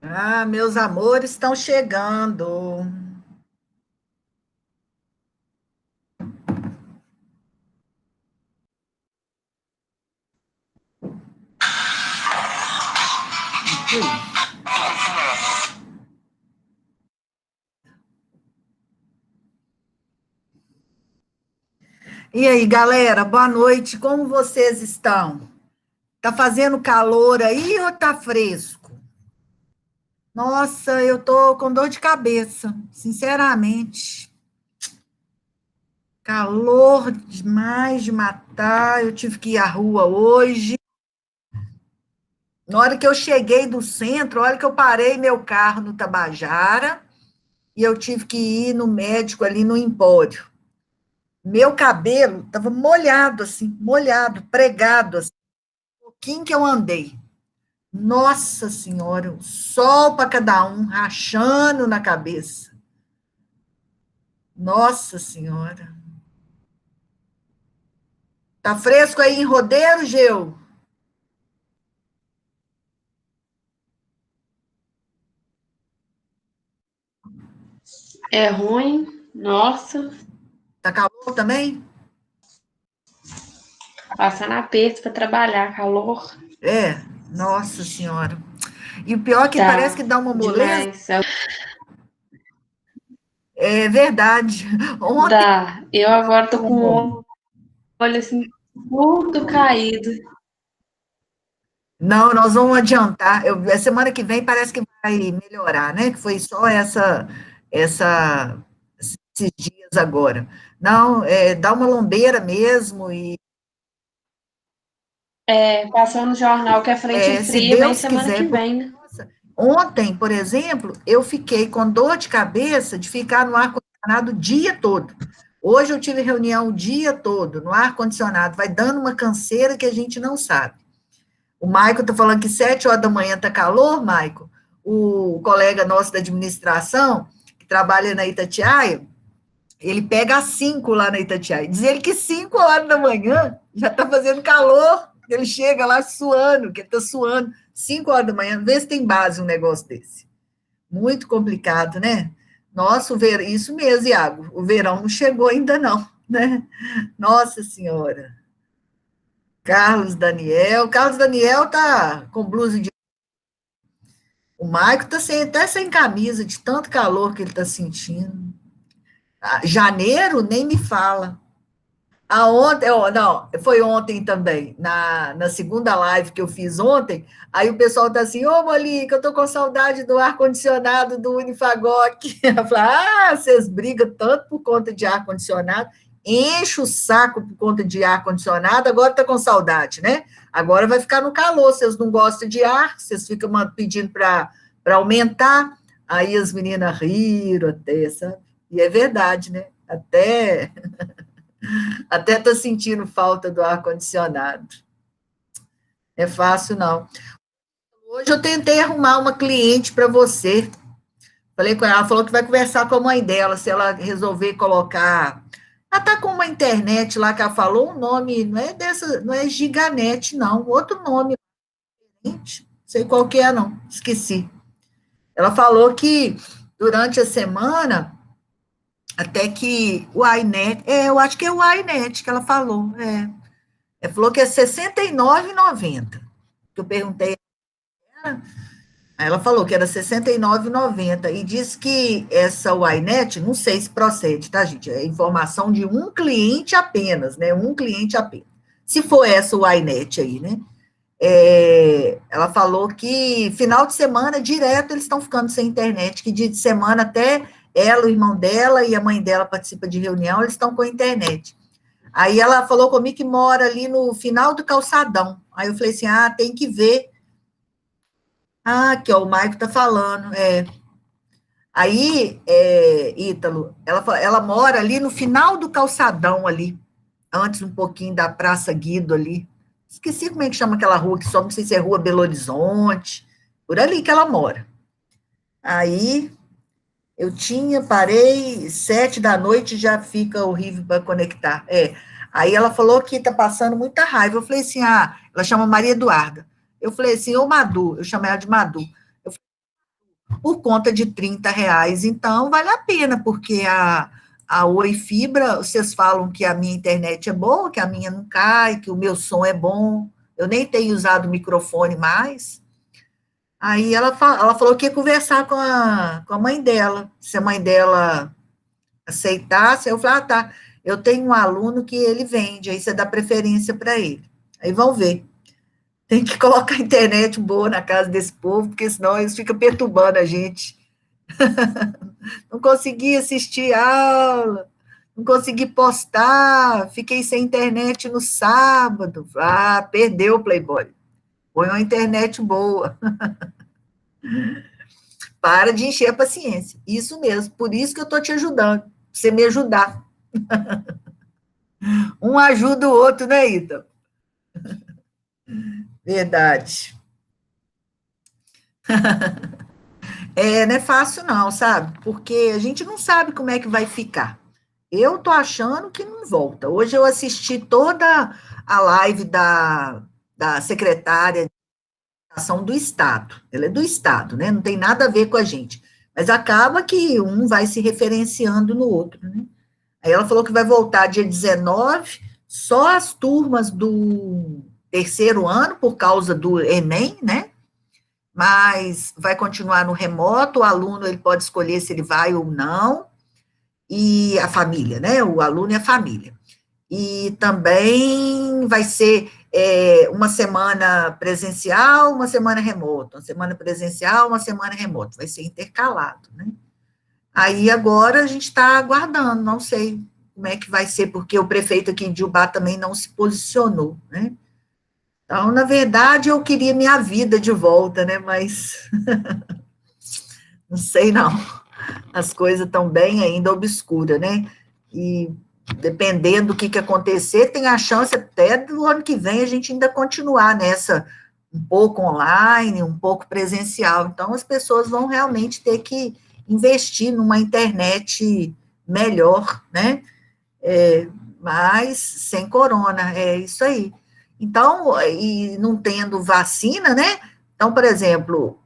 Ah, meus amores estão chegando. E aí, galera, boa noite. Como vocês estão? Tá fazendo calor aí ou tá fresco? Nossa, eu tô com dor de cabeça, sinceramente. Calor demais de matar. Eu tive que ir à rua hoje. Na hora que eu cheguei do centro, olha que eu parei meu carro no Tabajara e eu tive que ir no médico ali no Empório. Meu cabelo estava molhado, assim, molhado, pregado, assim, um pouquinho que eu andei. Nossa Senhora, um sol para cada um, rachando na cabeça. Nossa Senhora. Tá fresco aí em Rodeiro, Geu? É ruim, nossa, Tá calor também? passando aperto para trabalhar, calor É, nossa Senhora. E o pior é que parece que tá dá uma moleza. demais. É verdade. Ontem, Dá. Eu agora tô com o olho assim tudo caído. não, nós vamos adiantar. A semana que vem parece que vai melhorar, né? Que foi só essa, esses dias agora. Não, dá uma lombeira mesmo e É, passou no jornal que a frente se fria vem Deus semana quiser, que porque, vem, né? nossa, ontem, por exemplo, eu fiquei com dor de cabeça de ficar no ar-condicionado o dia todo. Hoje eu tive reunião o dia todo no ar-condicionado, vai dando uma canseira que a gente não sabe. O Maico está falando que 7 horas da manhã está calor, Maico. O colega nosso da administração, que trabalha na Itatiaia, ele pega às 5 lá na Itatiaia. Diz ele que 5 horas da manhã já está fazendo calor. Ele chega lá suando, que ele está suando. 5 horas da manhã, vê se tem base um negócio desse. Muito complicado, né? Nossa, isso mesmo, Iago. O verão não chegou ainda não, né? Nossa Senhora. Carlos Daniel tá com blusa de. O Maico tá até sem camisa, de tanto calor que ele tá sentindo. Janeiro, nem me fala. Ontem, não, foi ontem também, na segunda live que eu fiz ontem, aí o pessoal tá assim, ô Molica, eu tô com saudade do ar-condicionado do Unifagoc. Eu falo, vocês brigam tanto por conta de ar-condicionado, enche o saco por conta de ar-condicionado, agora tá com saudade, né? Agora vai ficar no calor, vocês não gostam de ar, vocês ficam pedindo para aumentar, aí as meninas riram até, sabe? E é verdade, né? Até estou sentindo falta do ar-condicionado. É fácil, não. Hoje eu tentei arrumar uma cliente para você. Falei com ela, ela falou que vai conversar com a mãe dela, se ela resolver colocar. Ela está com uma internet lá que ela falou, um nome, não é Giganet, não, outro nome, não sei qual que é, não, esqueci. Ela falou que durante a semana, até que o iNet, eu acho que é o iNet que ela falou, ela falou que é R$ 69,90. Que eu perguntei, aí ela falou que era R$ 69,90 e disse que essa Ynet, não sei se procede, tá, gente? É informação de um cliente apenas, né? Um cliente apenas. Se for essa Ynet aí, né? Ela falou que final de semana, direto, eles estão ficando sem internet, que dia de semana até ela, o irmão dela e a mãe dela participa de reunião, eles estão com a internet. Aí ela falou comigo que mora ali no final do calçadão. Aí eu falei assim, tem que ver. Aqui, ó, o Maico tá falando. Aí, Ítalo, ela mora ali no final do calçadão ali, antes um pouquinho da Praça Guido ali. Esqueci como é que chama aquela rua que só não sei se é Rua Belo Horizonte, por ali que ela mora. Aí parei, 7 da noite já fica horrível para conectar. Aí ela falou que tá passando muita raiva. Eu falei assim, ela chama Maria Eduarda. Eu falei assim, ô Madu, eu chamei ela de Madu. por conta de R$ 30, então vale a pena, porque a Oi Fibra, vocês falam que a minha internet é boa, que a minha não cai, que o meu som é bom, eu nem tenho usado o microfone mais. Aí ela falou que ia conversar com a mãe dela, se a mãe dela aceitasse, eu falei, tá, eu tenho um aluno que ele vende, aí você dá preferência para ele. Aí vão ver. Tem que colocar internet boa na casa desse povo, porque senão eles ficam perturbando a gente. Não consegui assistir aula, não consegui postar, fiquei sem internet no sábado. Ah, perdeu o Playboy. Põe uma internet boa. Para de encher a paciência. Isso mesmo, por isso que eu estou te ajudando, pra você me ajudar. Um ajuda o outro, né, Ita? Verdade. É, não é fácil não, sabe? Porque a gente não sabe como é que vai ficar. Eu tô achando que não volta. Hoje eu assisti toda a live da secretária de Educação do Estado. Ela é do Estado, né? Não tem nada a ver com a gente. Mas acaba que um vai se referenciando no outro, né? Aí ela falou que vai voltar dia 19, só as turmas do terceiro ano, por causa do Enem, né? Mas vai continuar no remoto, o aluno ele pode escolher se ele vai ou não, e a família, né? O aluno e a família. E também vai ser uma semana presencial, uma semana remota, uma semana presencial, uma semana remota, vai ser intercalado, né? Aí agora a gente está aguardando, não sei como é que vai ser, porque o prefeito aqui de Ubá também não se posicionou, né? Então, na verdade, eu queria minha vida de volta, né? Mas não sei não. As coisas estão bem ainda obscuras, né? E dependendo do que acontecer, tem a chance até do ano que vem a gente ainda continuar nessa, um pouco online, um pouco presencial. Então, as pessoas vão realmente ter que investir numa internet melhor, né? Mas sem corona, é isso aí. Então, e não tendo vacina, né? Então, por exemplo,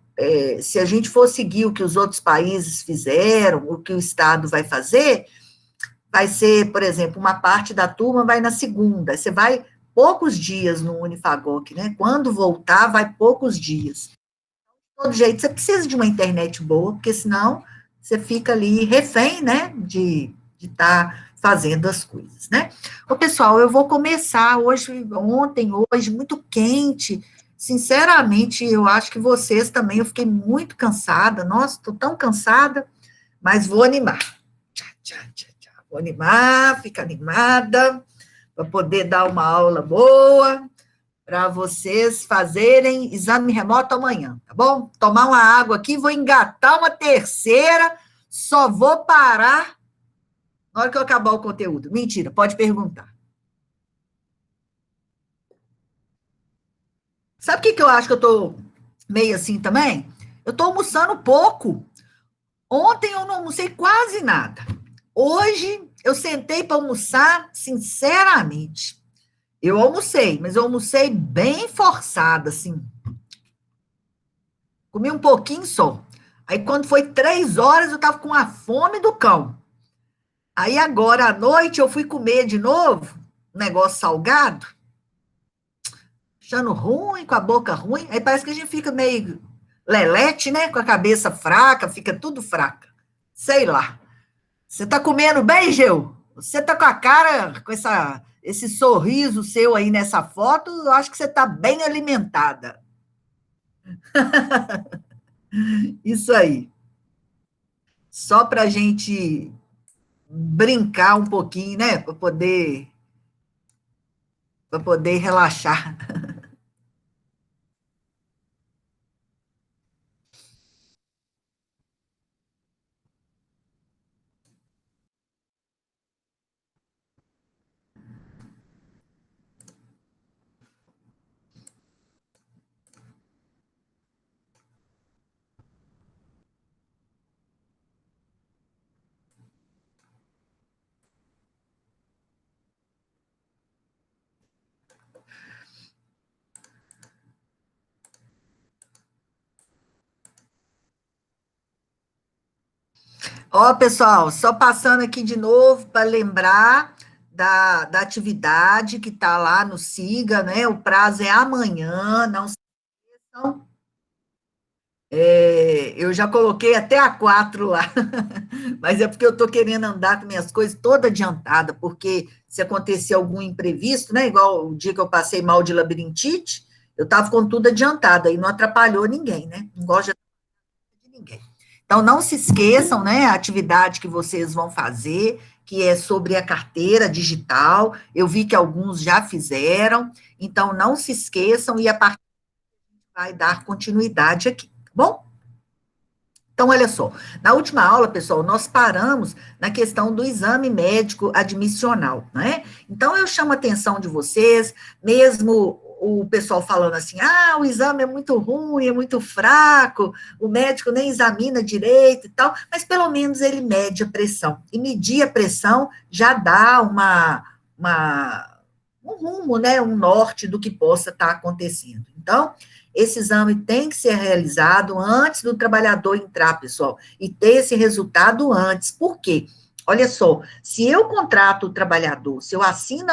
se a gente for seguir o que os outros países fizeram, o que o Estado vai fazer, vai ser, por exemplo, uma parte da turma vai na segunda, você vai poucos dias no Unifagoc, né? Quando voltar, vai poucos dias. De todo jeito, você precisa de uma internet boa, porque senão você fica ali refém, né? De estar fazendo as coisas, né? Ô, pessoal, eu vou começar hoje, ontem, hoje, muito quente. Sinceramente, eu acho que vocês também, eu fiquei muito cansada. Nossa, estou tão cansada, mas vou animar. Tchá, tchá, tchá, tchá. Vou animar, fica animada, para poder dar uma aula boa, para vocês fazerem exame remoto amanhã, tá bom? Tomar uma água aqui, vou engatar uma terceira, só vou parar na hora que eu acabar o conteúdo. Mentira, pode perguntar. Sabe o que eu acho que eu tô meio assim também? Eu tô almoçando pouco. Ontem eu não almocei quase nada. Hoje eu sentei para almoçar, sinceramente. Eu almocei, mas eu almocei bem forçada, assim. Comi um pouquinho só. Aí, quando foi 3 horas, eu tava com a fome do cão. Aí, agora à noite, eu fui comer de novo, um negócio salgado, achando ruim, com a boca ruim. Aí parece que a gente fica meio lelete, né? Com a cabeça fraca, fica tudo fraca. Sei lá. Você tá comendo bem, Geu? Você tá com a cara, com esse sorriso seu aí nessa foto, eu acho que você tá bem alimentada. Isso aí. Só pra gente brincar um pouquinho, né? Para poder relaxar. Ó, pessoal, só passando aqui de novo para lembrar da atividade que está lá no Siga, né? O prazo é amanhã, não se esqueçam. Eu já coloquei até a 4 lá, mas é porque eu estou querendo andar com minhas coisas toda adiantada, porque se acontecer algum imprevisto, né? Igual o dia que eu passei mal de labirintite, eu estava com tudo adiantado, aí não atrapalhou ninguém, né? Não gosto de ninguém. Então, não se esqueçam, né, a atividade que vocês vão fazer, que é sobre a carteira digital. Eu vi que alguns já fizeram, então não se esqueçam e a partir vai dar continuidade aqui, tá bom? Então, olha só, na última aula, pessoal, nós paramos na questão do exame médico admissional, né? Então, eu chamo a atenção de vocês, mesmo o pessoal falando assim, o exame é muito ruim, é muito fraco, o médico nem examina direito e tal, mas pelo menos ele mede a pressão. E medir a pressão já dá um rumo, né, um norte do que possa estar acontecendo. Então, esse exame tem que ser realizado antes do trabalhador entrar, pessoal, e ter esse resultado antes. Por quê? Olha só, se eu contrato o trabalhador, se eu assino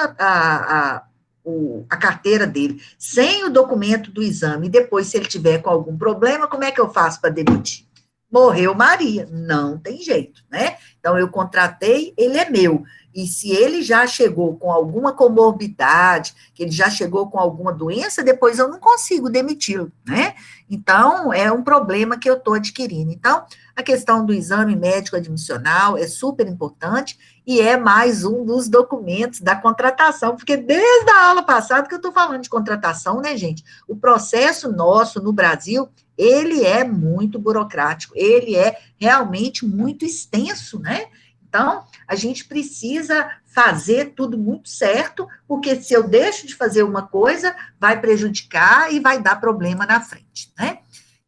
a carteira dele sem o documento do exame, e depois, se ele tiver com algum problema, como é que eu faço para demitir? Morreu Maria, não tem jeito, né? Então, eu contratei, ele é meu. E se ele já chegou com alguma comorbidade, que ele já chegou com alguma doença, depois eu não consigo demiti-lo, né? Então, é um problema que eu estou adquirindo. Então, a questão do exame médico admissional é super importante e é mais um dos documentos da contratação, porque desde a aula passada que eu estou falando de contratação, né, gente? O processo nosso no Brasil, ele é muito burocrático, ele é realmente muito extenso, né? Então, a gente precisa fazer tudo muito certo, porque se eu deixo de fazer uma coisa, vai prejudicar e vai dar problema na frente, né?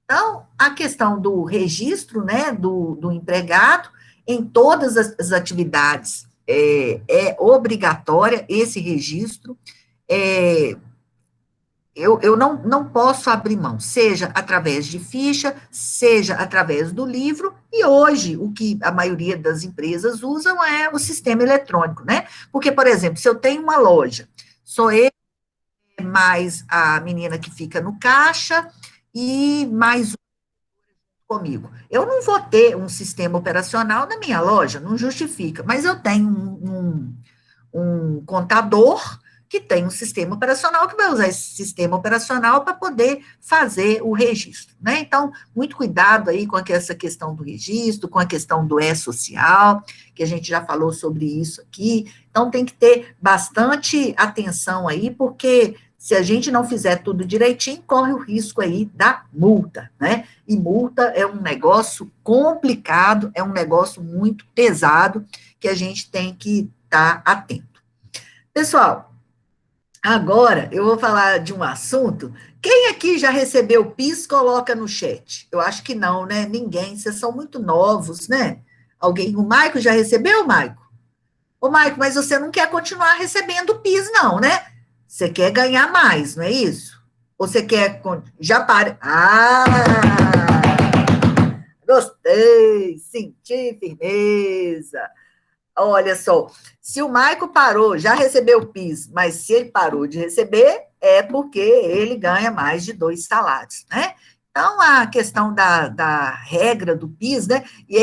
Então, a questão do registro, né, do empregado, em todas as atividades, é obrigatória esse registro, é, eu não posso abrir mão, seja através de ficha, seja através do livro, e hoje o que a maioria das empresas usam é o sistema eletrônico, né? Porque, por exemplo, se eu tenho uma loja, sou eu mais a menina que fica no caixa e mais um comigo. Eu não vou ter um sistema operacional na minha loja, não justifica, mas eu tenho um contador que tem um sistema operacional que vai usar esse sistema operacional para poder fazer o registro, né? Então, muito cuidado aí com essa questão do registro, com a questão do E-Social, que a gente já falou sobre isso aqui. Então, tem que ter bastante atenção aí, porque se a gente não fizer tudo direitinho, corre o risco aí da multa, né? E multa é um negócio complicado, é um negócio muito pesado, que a gente tem que estar atento. Pessoal, agora eu vou falar de um assunto. Quem aqui já recebeu o PIS, coloca no chat. Eu acho que não, né? Ninguém, vocês são muito novos, né? Alguém, o Maico já recebeu, Maico? Ô, Maico, mas você não quer continuar recebendo o PIS, não, né? Você quer ganhar mais, não é isso? Ou você quer, já pare. Gostei, senti firmeza. Olha só, se o Maico parou, já recebeu o PIS, mas se ele parou de receber, é porque ele ganha mais de 2 salários, né? Então, a questão da regra do PIS, né? E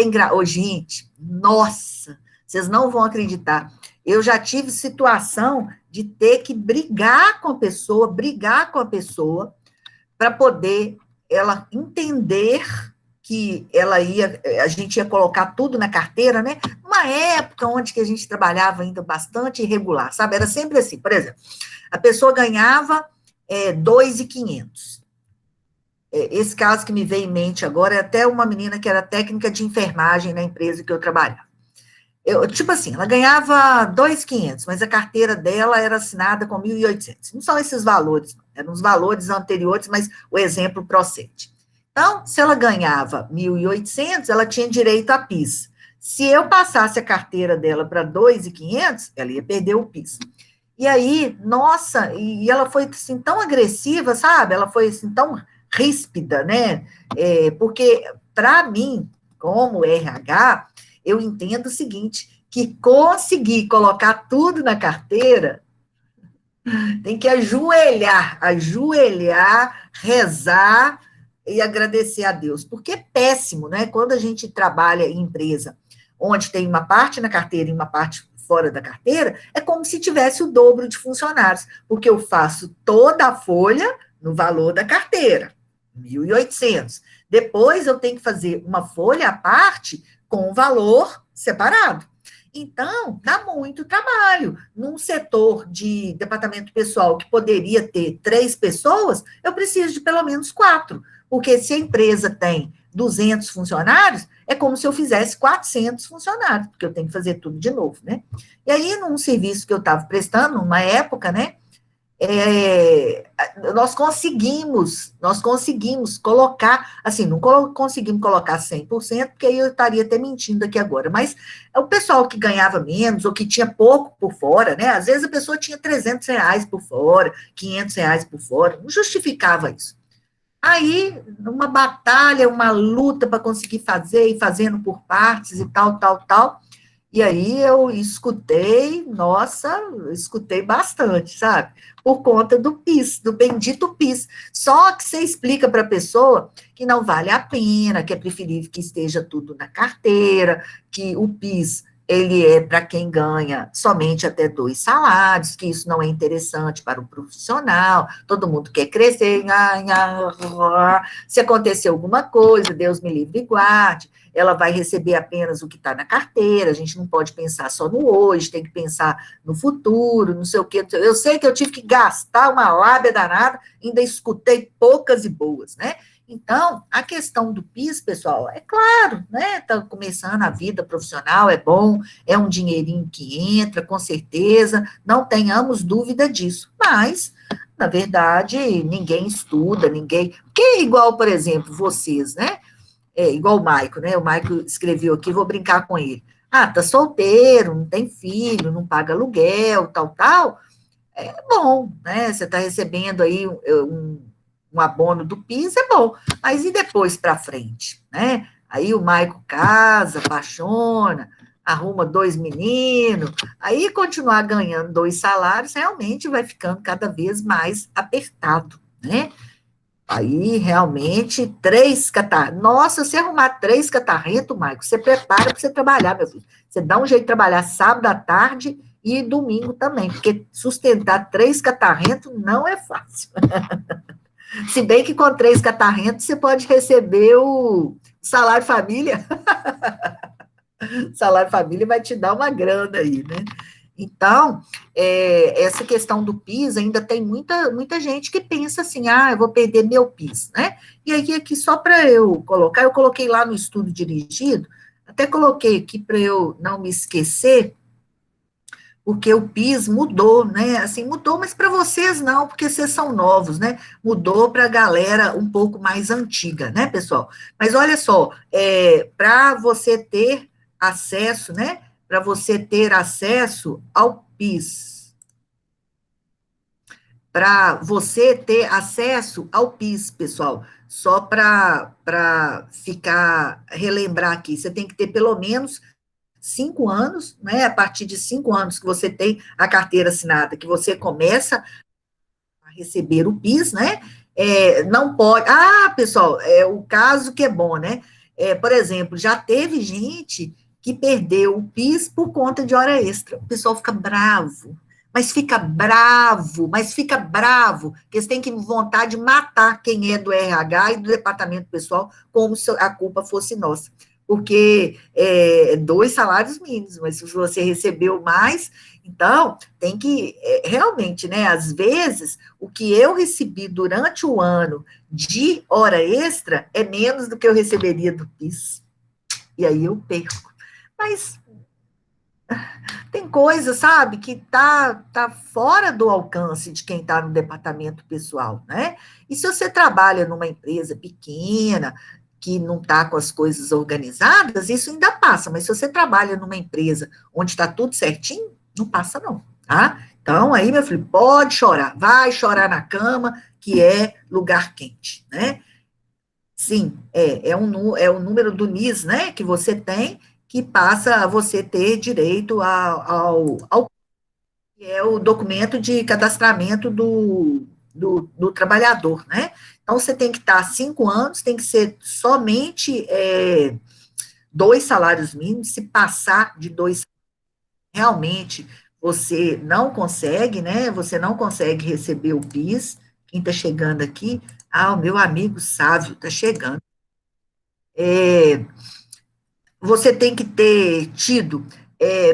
gente, nossa, vocês não vão acreditar. Eu já tive situação de ter que brigar com a pessoa, para poder ela entender que a gente ia colocar tudo na carteira, né? Uma época onde que a gente trabalhava ainda bastante irregular, sabe? Era sempre assim, por exemplo, a pessoa ganhava 2.500. Esse caso que me veio em mente agora é até uma menina que era técnica de enfermagem na empresa que eu trabalhava. Tipo assim, ela ganhava 2.500, mas a carteira dela era assinada com 1.800. Não são esses valores, eram os valores anteriores, mas o exemplo procede. Então, se ela ganhava 1.800, ela tinha direito a PIS. Se eu passasse a carteira dela para 2.500, ela ia perder o PIS. E aí, nossa, e ela foi assim tão agressiva, sabe? Ela foi assim tão ríspida, né? Porque, para mim, como RH, eu entendo o seguinte, que conseguir colocar tudo na carteira, tem que ajoelhar, rezar e agradecer a Deus, porque é péssimo, né? Quando a gente trabalha em empresa, onde tem uma parte na carteira e uma parte fora da carteira, é como se tivesse o dobro de funcionários, porque eu faço toda a folha no valor da carteira, 1.800. Depois eu tenho que fazer uma folha à parte com o valor separado. Então, dá muito trabalho. Num setor de departamento pessoal que poderia ter 3 pessoas, eu preciso de pelo menos 4, porque se a empresa tem 200 funcionários, é como se eu fizesse 400 funcionários, porque eu tenho que fazer tudo de novo, né? E aí, num serviço que eu estava prestando, numa época, né, nós conseguimos colocar, assim, não conseguimos colocar 100%, porque aí eu estaria até mentindo aqui agora, mas o pessoal que ganhava menos, ou que tinha pouco por fora, né, às vezes a pessoa tinha R$ 300 por fora, R$ 500 por fora, não justificava isso. Aí, uma batalha, uma luta para conseguir fazer, e fazendo por partes e tal, tal, tal, e aí eu escutei, nossa, eu escutei bastante, sabe? Por conta do PIS, do bendito PIS. Só que você explica para a pessoa que não vale a pena, que é preferível que esteja tudo na carteira, que o PIS, ele é para quem ganha somente até 2 salários, que isso não é interessante para o profissional, todo mundo quer crescer, se acontecer alguma coisa, Deus me livre e guarde, ela vai receber apenas o que está na carteira, a gente não pode pensar só no hoje, tem que pensar no futuro, não sei o quê. Eu sei que eu tive que gastar uma lábia danada, ainda escutei poucas e boas, né? Então, a questão do PIS, pessoal, é claro, né? Está começando a vida profissional, é bom, é um dinheirinho que entra, com certeza, não tenhamos dúvida disso, mas, na verdade, ninguém estuda, ninguém. Porque é igual, por exemplo, vocês, né? É igual o Maico, né? O Maico escreveu aqui, vou brincar com ele. Ah, tá solteiro, não tem filho, não paga aluguel, tal, tal. É bom, né? Você está recebendo aí um abono do PIS, é bom. Mas e depois para frente, né? Aí o Maico casa, apaixona, arruma 2 meninos, aí continuar ganhando 2 salários, realmente vai ficando cada vez mais apertado, né? Aí, realmente, 3 catarrentos. Nossa, se arrumar 3 catarrentos, Maico, você prepara para você trabalhar, meu filho. Você dá um jeito de trabalhar sábado à tarde e domingo também, porque sustentar 3 catarrentos não é fácil. Se bem que com 3 catarrentos você pode receber o salário família. O salário família vai te dar uma grana aí, né? Então, essa questão do PIS, ainda tem muita gente que pensa assim, ah, eu vou perder meu PIS, né? E aí, aqui, só para eu coloquei lá no estudo dirigido, até coloquei aqui para eu não me esquecer, porque o PIS mudou, né? Assim, mudou, mas para vocês não, porque vocês são novos, né? Mudou para a galera um pouco mais antiga, né, pessoal? Mas olha só, para você ter acesso, né? Para você ter acesso ao PIS, para você ter acesso ao PIS, pessoal, só para relembrar aqui, você tem que ter pelo menos 5 anos, né? A partir de 5 anos que você tem a carteira assinada, que você começa a receber o PIS, né? Não pode. Ah, pessoal, o caso que é bom, né? Por exemplo, já teve gente que perdeu o PIS por conta de hora extra. O pessoal fica bravo, mas fica bravo, que eles têm que vontade de matar quem é do RH e do departamento pessoal, como se a culpa fosse nossa. Porque 2 salários mínimos, mas se você recebeu mais, então tem que, realmente, né, às vezes, o que eu recebi durante o ano de hora extra é menos do que eu receberia do PIS. E aí eu perco. Mas tem coisa, sabe, que tá fora do alcance de quem está no departamento pessoal, né? E se você trabalha numa empresa pequena, que não está com as coisas organizadas, isso ainda passa, mas se você trabalha numa empresa onde está tudo certinho, não passa não, tá? Então, aí, meu filho, pode chorar, vai chorar na cama, que é lugar quente, né? Sim, é o número do NIS, né, que você tem, que passa a você ter direito ao que é o documento de cadastramento do trabalhador, né? Então, você tem que estar 5 anos, tem que ser somente 2 salários mínimos, se passar de 2, realmente você não consegue, né? Você não consegue receber o PIS. Quem está chegando aqui? Ah, o meu amigo Sávio está chegando. Você tem que ter tido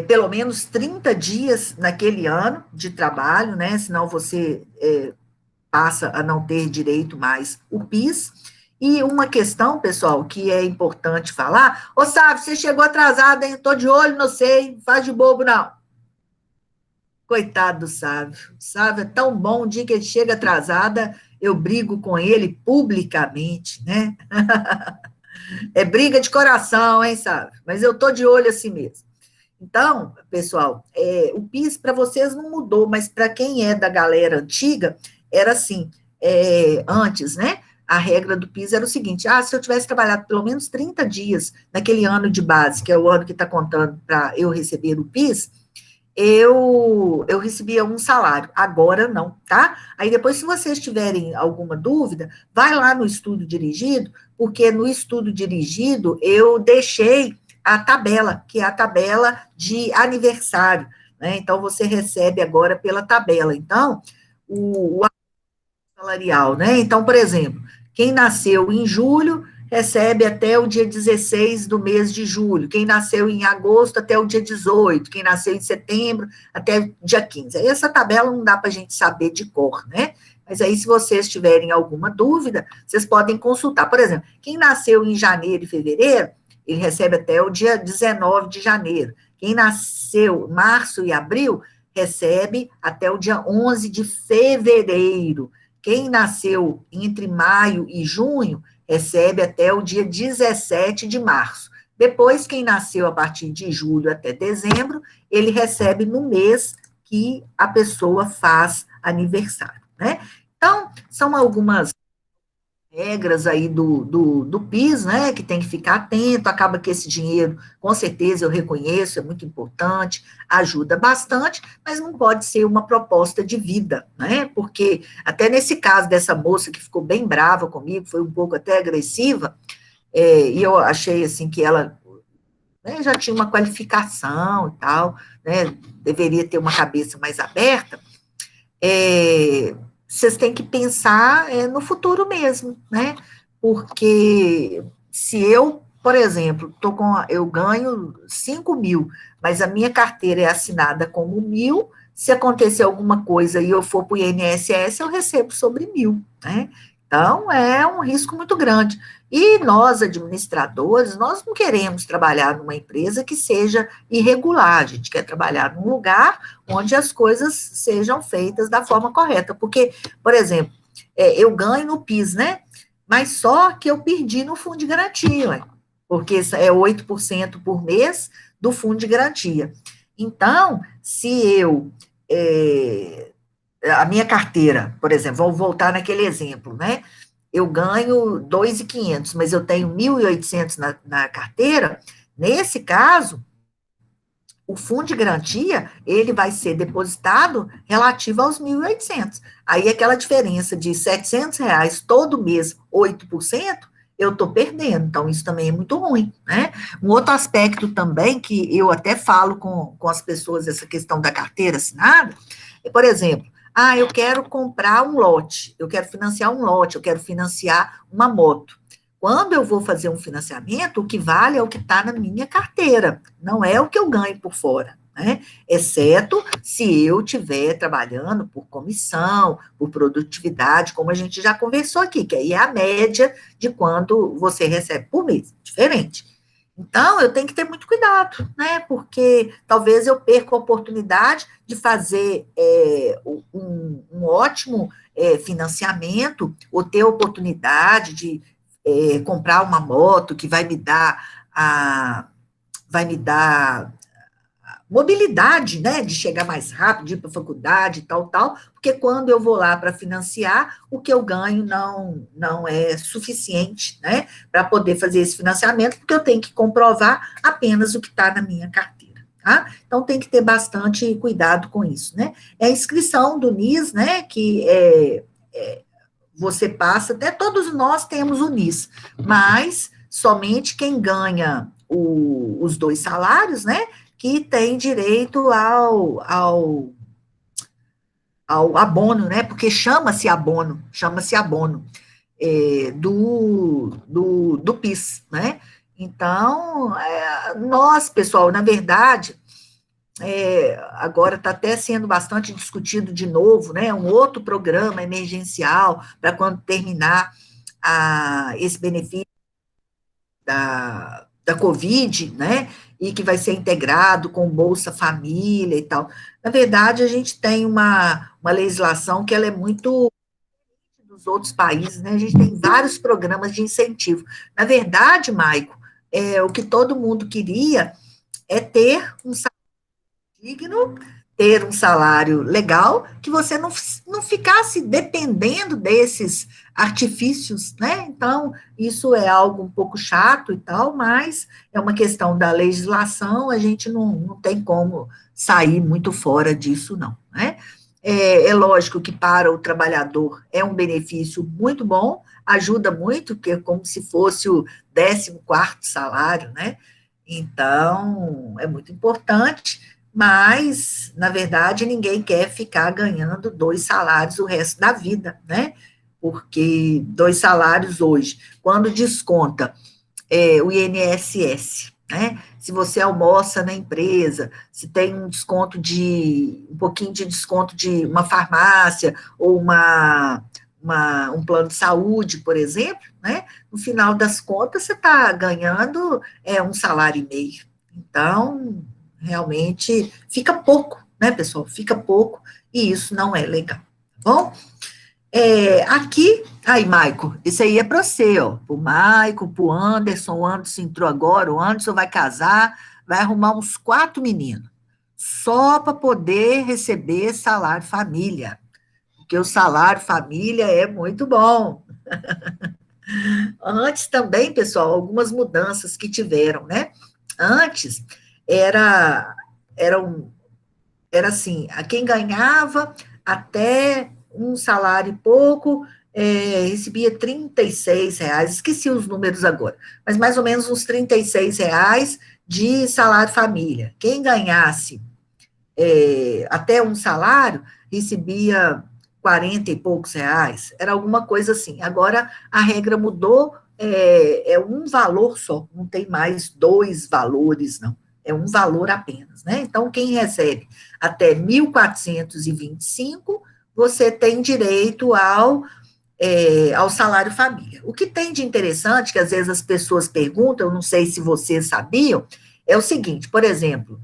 pelo menos 30 dias naquele ano de trabalho, né? Senão você passa a não ter direito mais o PIS. E uma questão, pessoal, que é importante falar, ô Sávio, você chegou atrasado, hein? Estou de olho, não sei, faz de bobo, não. Coitado do Sávio. Sávio é tão bom, o dia que ele chega atrasada, eu brigo com ele publicamente, né? É briga de coração, hein, Sávio? Mas eu tô de olho assim mesmo. Então, pessoal, o PIS para vocês não mudou, mas para quem é da galera antiga, era assim, antes, né? A regra do PIS era o seguinte: se eu tivesse trabalhado pelo menos 30 dias naquele ano de base, que é o ano que está contando para eu receber o PIS, eu recebia um salário, agora não, tá? Aí depois, se vocês tiverem alguma dúvida, vai lá no estudo dirigido, porque no estudo dirigido eu deixei a tabela, que é a tabela de aniversário, né? Então, você recebe agora pela tabela. Então, o salarial, né? Então, por exemplo, quem nasceu em julho recebe até o dia 16 do mês de julho, quem nasceu em agosto até o dia 18, quem nasceu em setembro até o dia 15. Aí essa tabela não dá para a gente saber de cor, né? Mas aí, se vocês tiverem alguma dúvida, vocês podem consultar. Por exemplo, quem nasceu em janeiro e fevereiro, ele recebe até o dia 19 de janeiro. Quem nasceu em março e abril, recebe até o dia 11 de fevereiro. Quem nasceu entre maio e junho recebe até o dia 17 de março. Depois, quem nasceu a partir de julho até dezembro, ele recebe no mês que a pessoa faz aniversário, né? Então, são algumas regras aí do PIS, né, que tem que ficar atento, acaba que esse dinheiro, com certeza, eu reconheço, é muito importante, ajuda bastante, mas não pode ser uma proposta de vida, né, porque até nesse caso dessa moça que ficou bem brava comigo, foi um pouco até agressiva, e eu achei, assim, que ela, né, já tinha uma qualificação e tal, né, deveria ter uma cabeça mais aberta, vocês têm que pensar no futuro mesmo, né? Porque se eu, por exemplo, eu ganho 5 mil, mas a minha carteira é assinada como 1.000, se acontecer alguma coisa e eu for para o INSS, eu recebo sobre 1.000, né? Então, é um risco muito grande. E nós, administradores, nós não queremos trabalhar numa empresa que seja irregular, a gente quer trabalhar num lugar onde as coisas sejam feitas da forma correta. Porque, por exemplo, eu ganho no PIS, né? Mas só que eu perdi no fundo de garantia, ué, porque é 8% por mês do fundo de garantia. Então, se eu. A minha carteira, por exemplo, vou voltar naquele exemplo, né? Eu ganho 2.500, mas eu tenho 1.800 na carteira. Nesse caso, o fundo de garantia, ele vai ser depositado relativo aos 1.800. Aí, aquela diferença de R$ 700 todo mês, 8%, eu estou perdendo. Então, isso também é muito ruim, né? Um outro aspecto também, que eu até falo com as pessoas, essa questão da carteira assinada, é, por exemplo, eu quero comprar um lote, eu quero financiar um lote, eu quero financiar uma moto. Quando eu vou fazer um financiamento, o que vale é o que está na minha carteira, não é o que eu ganho por fora, né? Exceto se eu estiver trabalhando por comissão, por produtividade, como a gente já conversou aqui, que aí é a média de quanto você recebe por mês, diferente. Então, eu tenho que ter muito cuidado, né? Porque talvez eu perca a oportunidade de fazer um ótimo financiamento, ou ter a oportunidade de comprar uma moto que vai me dar mobilidade, né, de chegar mais rápido, de ir para a faculdade, tal, porque quando eu vou lá para financiar, o que eu ganho não é suficiente, né, para poder fazer esse financiamento, porque eu tenho que comprovar apenas o que está na minha carteira, tá? Então, tem que ter bastante cuidado com isso, né? É a inscrição do NIS, né, que você passa, até todos nós temos o NIS, mas somente quem ganha os 2 salários, né, que tem direito ao abono, né, porque chama-se abono do PIS, né. Então, nós, pessoal, na verdade, agora está até sendo bastante discutido de novo, né, um outro programa emergencial para quando terminar esse benefício da Covid, né, e que vai ser integrado com Bolsa Família e tal. Na verdade, a gente tem uma legislação que ela é muito dos outros países, né, a gente tem vários programas de incentivo. Na verdade, Maico, o que todo mundo queria é ter um digno, ter um salário legal, que você não ficasse dependendo desses artifícios, né? Então, isso é algo um pouco chato e tal, mas é uma questão da legislação, a gente não tem como sair muito fora disso, não, né? É lógico que para o trabalhador é um benefício muito bom, ajuda muito, porque é como se fosse o 14º salário, né? Então, é muito importante, mas, na verdade, ninguém quer ficar ganhando 2 salários o resto da vida, né? Porque 2 salários hoje, quando desconta o INSS, né? Se você almoça na empresa, se tem um pouquinho de desconto de uma farmácia ou um plano de saúde, por exemplo, né? No final das contas, você está ganhando 1,5 salário. Então, realmente fica pouco, né, pessoal? Fica pouco e isso não é legal, tá bom? Aqui, aí, Maico, isso aí é para você, ó, pro Maico, pro Anderson, o Anderson entrou agora, o Anderson vai casar, vai arrumar uns 4 meninos, só para poder receber salário família, porque o salário família é muito bom. Antes também, pessoal, algumas mudanças que tiveram, né? Antes era, era um, era assim, a quem ganhava até 1 salário e pouco, recebia R$ 36, esqueci os números agora, mas mais ou menos uns R$ 36 de salário família. Quem ganhasse até 1 salário, recebia 40 e poucos reais, era alguma coisa assim. Agora, a regra mudou, é um valor só, não tem mais 2 valores, não. É um valor apenas, né? Então, quem recebe até 1.425, você tem direito ao salário família. O que tem de interessante, que às vezes as pessoas perguntam, eu não sei se vocês sabiam, é o seguinte, por exemplo,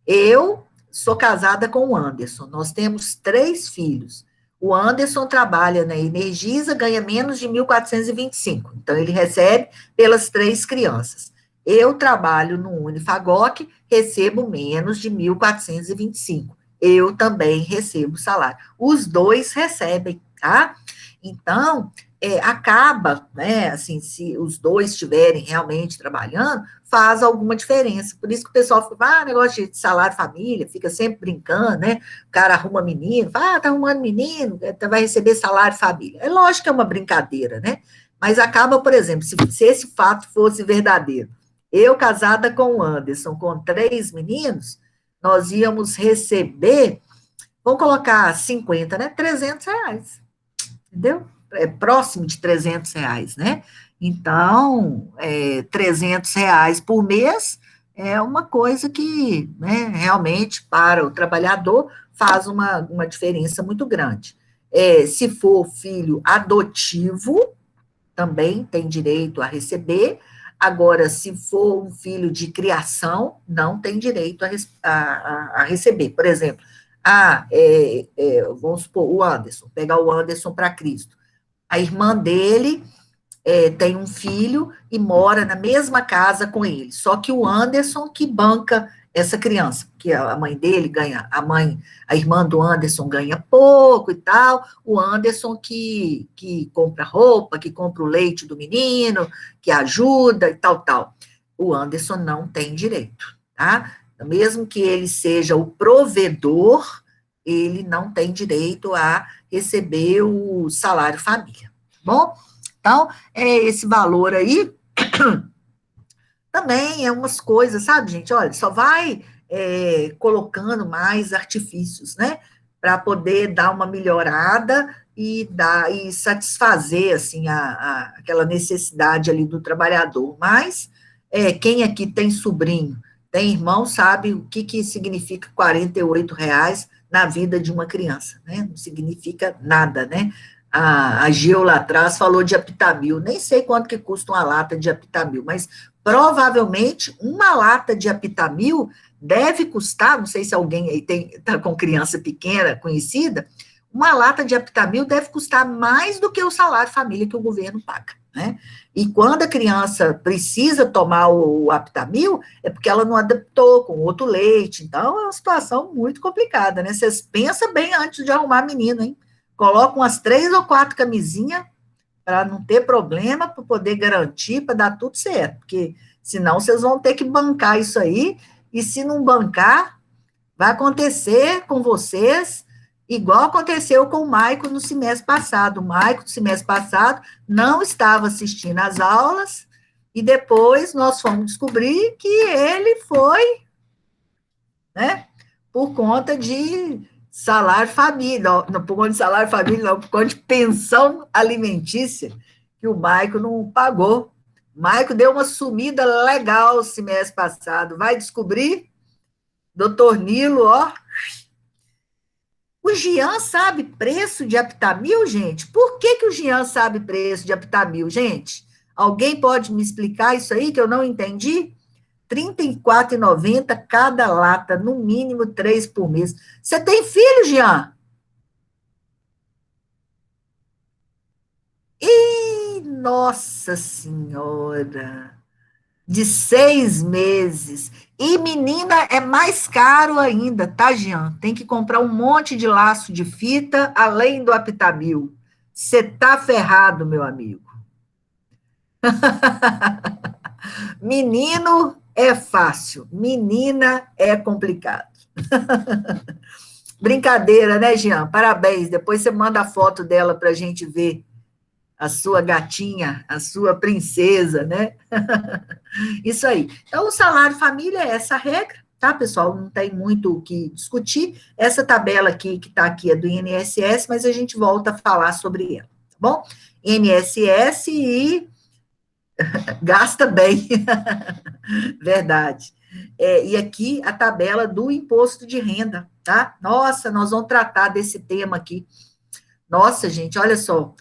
eu sou casada com o Anderson, nós temos 3 filhos. O Anderson trabalha na Energisa, ganha menos de 1.425, então ele recebe pelas 3 crianças. Eu trabalho no Unifagoc, recebo menos de 1.425. Eu também recebo salário. Os dois recebem, tá? Então, acaba, né, assim, se os dois estiverem realmente trabalhando, faz alguma diferença. Por isso que o pessoal fica, negócio de salário família, fica sempre brincando, né? O cara arruma menino, fala, tá arrumando menino, vai receber salário família. É lógico que é uma brincadeira, né? Mas acaba, por exemplo, se esse fato fosse verdadeiro, eu casada com o Anderson, com 3 meninos, nós íamos receber, vamos colocar 50, né? R$ 300, entendeu? É próximo de R$ 300, né? Então, R$ 300 por mês é uma coisa que, né, realmente, para o trabalhador, faz uma diferença muito grande. Se for filho adotivo, também tem direito a receber. Agora, se for um filho de criação, não tem direito a receber. Por exemplo, vamos supor, o Anderson, pegar o Anderson para Cristo. A irmã dele tem um filho e mora na mesma casa com ele. Só que o Anderson que banca essa criança, que a mãe dele ganha, a irmã do Anderson ganha pouco e tal, o Anderson que compra roupa, que compra o leite do menino, que ajuda e tal. O Anderson não tem direito, tá? Mesmo que ele seja o provedor, ele não tem direito a receber o salário família, tá bom? Então, é esse valor aí. Também é umas coisas, sabe, gente? Olha, só vai colocando mais artifícios, né? Para poder dar uma melhorada e satisfazer, assim, aquela necessidade ali do trabalhador. Mas quem aqui tem sobrinho, tem irmão, sabe o que significa R$ 48 na vida de uma criança, né? Não significa nada, né? A Gil lá atrás falou de Apitamil, nem sei quanto que custa uma lata de Apitamil, mas provavelmente uma lata de Apitamil deve custar, não sei se alguém aí está com criança pequena, conhecida, uma lata de Apitamil deve custar mais do que o salário família que o governo paga, né? E quando a criança precisa tomar o Apitamil, é porque ela não adaptou com outro leite, então é uma situação muito complicada, né? Vocês pensam bem antes de arrumar menino, hein? Colocam umas 3 ou 4 camisinhas para não ter problema, para poder garantir, para dar tudo certo, porque senão vocês vão ter que bancar isso aí, e se não bancar, vai acontecer com vocês, igual aconteceu com o Maico no semestre passado. O Maico, no semestre passado, não estava assistindo às aulas, e depois nós fomos descobrir que ele foi, né, por conta de salário família, não por conta de salário família, não, por conta de pensão alimentícia, que o Maico não pagou. O Maico deu uma sumida legal o semestre passado. Vai descobrir, doutor Nilo, ó. O Jean sabe preço de Apitamil, gente? Por que o Jean sabe preço de Apitamil, gente? Alguém pode me explicar isso aí que eu não entendi? R$ 34,90 cada lata, no mínimo 3 por mês. Você tem filho, Jean? Ih, nossa senhora! De 6 meses. E menina, é mais caro ainda, tá, Jean? Tem que comprar um monte de laço de fita, além do Apitamil. Você tá ferrado, meu amigo. Menino é fácil, menina é complicado. Brincadeira, né, Jean? Parabéns. Depois você manda a foto dela para a gente ver a sua gatinha, a sua princesa, né? Isso aí. Então, o salário família é essa regra, tá, pessoal? Não tem muito o que discutir. Essa tabela aqui, que está aqui, é do INSS, mas a gente volta a falar sobre ela, tá bom? INSS e gasta bem. Verdade. E aqui a tabela do imposto de renda, tá? Nossa, nós vamos tratar desse tema aqui. Nossa, gente, olha só,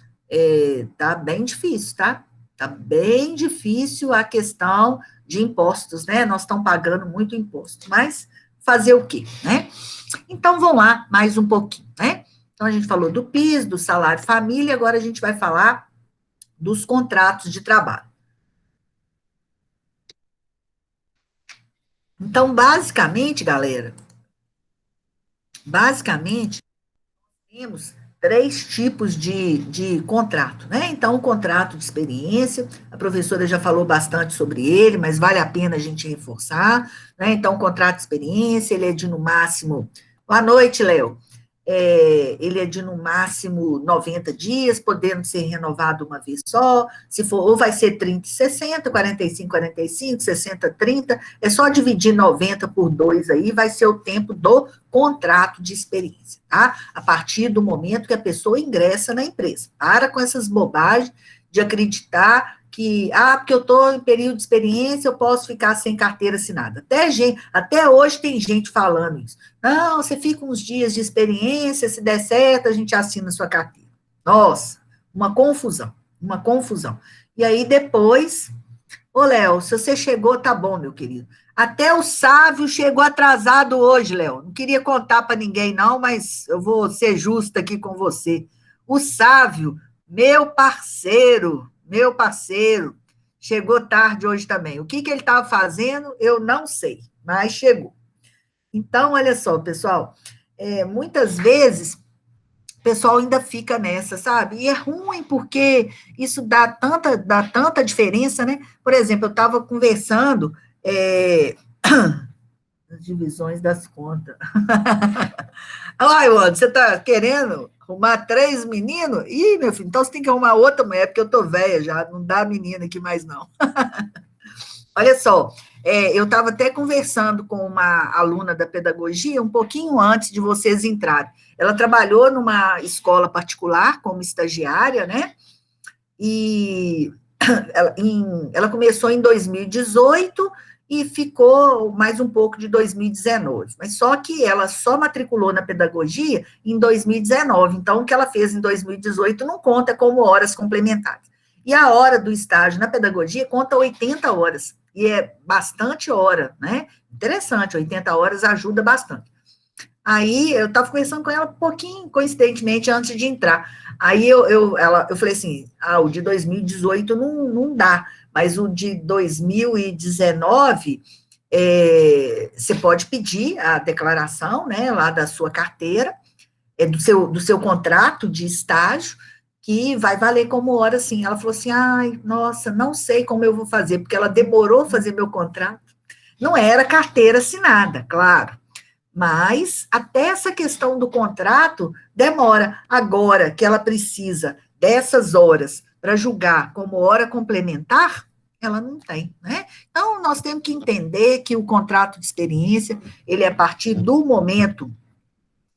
tá bem difícil, tá? Tá bem difícil a questão de impostos, né? Nós estamos pagando muito imposto, mas fazer o quê, né? Então, vamos lá, mais um pouquinho, né? Então, a gente falou do PIS, do salário família, agora a gente vai falar dos contratos de trabalho. Então, basicamente, galera, temos 3 tipos de contrato, né? Então, o contrato de experiência, a professora já falou bastante sobre ele, mas vale a pena a gente reforçar, né? Então, o contrato de experiência, ele é de no máximo. Boa noite, Léo. Ele é de no máximo 90 dias, podendo ser renovado uma vez só, se for, ou vai ser 30 e 60, 45, 45, 60, 30, é só dividir 90 por 2 aí, vai ser o tempo do contrato de experiência, tá? A partir do momento que a pessoa ingressa na empresa. Para com essas bobagens de acreditar que, porque eu estou em período de experiência, eu posso ficar sem carteira assinada. Até hoje tem gente falando isso. Não, você fica uns dias de experiência, se der certo, a gente assina a sua carteira. Nossa, uma confusão, uma confusão. E aí depois, Léo, se você chegou, tá bom, meu querido. Até o Sávio chegou atrasado hoje, Léo. Não queria contar para ninguém, não, mas eu vou ser justa aqui com você. O Sávio, meu parceiro, chegou tarde hoje também. O que ele estava fazendo, eu não sei, mas chegou. Então, olha só, pessoal, muitas vezes o pessoal ainda fica nessa, sabe? E é ruim porque isso dá tanta diferença, né? Por exemplo, eu estava conversando, as divisões das contas. Ai, Wanda, você está querendo arrumar 3 meninos? Ih, meu filho, então você tem que arrumar outra mulher, porque eu tô velha já, não dá menina aqui mais não. Olha só, eu estava até conversando com uma aluna da pedagogia um pouquinho antes de vocês entrarem. Ela trabalhou numa escola particular como estagiária, né? E ela começou em 2018 e ficou mais um pouco de 2019. Mas só que ela só matriculou na pedagogia em 2019. Então, o que ela fez em 2018 não conta como horas complementares. E a hora do estágio na pedagogia conta 80 horas. E é bastante hora, né? Interessante, 80 horas ajuda bastante. Aí eu estava conversando com ela um pouquinho, coincidentemente, antes de entrar. Aí eu falei assim: o de 2018 não dá, mas o de 2019, você pode pedir a declaração, né, lá da sua carteira, do seu contrato de estágio, que vai valer como hora, sim. Ela falou assim: ai, nossa, não sei como eu vou fazer, porque ela demorou a fazer meu contrato. Não era carteira assinada, claro. Mas até essa questão do contrato demora. Agora que ela precisa dessas horas para julgar como hora complementar, ela não tem, né? Então, nós temos que entender que o contrato de experiência, ele é a partir do momento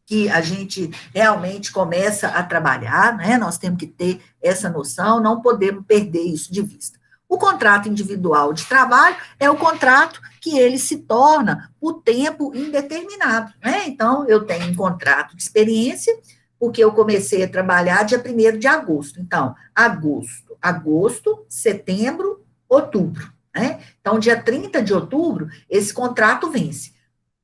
que a gente realmente começa a trabalhar, né? Nós temos que ter essa noção, não podemos perder isso de vista. O contrato individual de trabalho é o contrato que ele se torna por tempo indeterminado, né? Então, eu tenho um contrato de experiência, porque eu comecei a trabalhar dia 1º de agosto. Então, agosto, setembro, outubro, né? Então, dia 30 de outubro, esse contrato vence.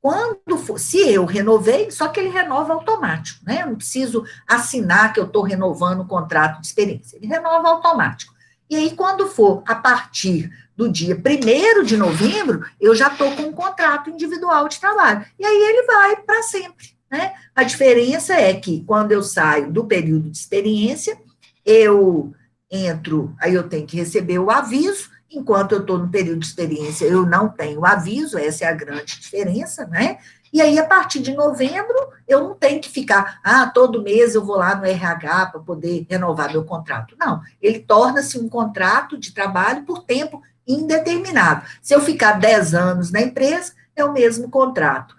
Quando for, se eu renovei, só que ele renova automático, né? Eu não preciso assinar que eu estou renovando o contrato de experiência, ele renova automático. E aí, quando for a partir do dia 1º de novembro, eu já estou com um contrato individual de trabalho. E aí ele vai para sempre, né? A diferença é que, quando eu saio do período de experiência, eu entro, aí eu tenho que receber o aviso. Enquanto eu estou no período de experiência, eu não tenho aviso, essa é a grande diferença, né? E aí, a partir de novembro, eu não tenho que ficar, todo mês eu vou lá no RH para poder renovar meu contrato. Não, ele torna-se um contrato de trabalho por tempo indeterminado. Se eu ficar 10 anos na empresa, é o mesmo contrato.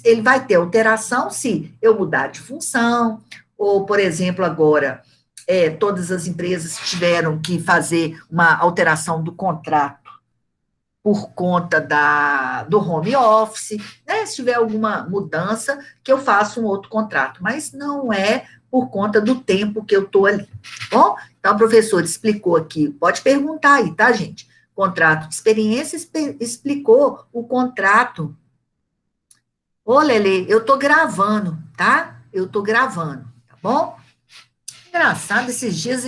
Ele vai ter alteração se eu mudar de função, ou, por exemplo, agora todas as empresas tiveram que fazer uma alteração do contrato por conta do home office, né? Se tiver alguma mudança, que eu faça um outro contrato, mas não é por conta do tempo que eu estou ali. Bom, então, o professor explicou aqui, pode perguntar aí, tá, gente? Contrato de experiência, explicou o contrato. Ô, Lele, eu estou gravando, tá? Eu estou gravando, tá bom? Engraçado, esses dias,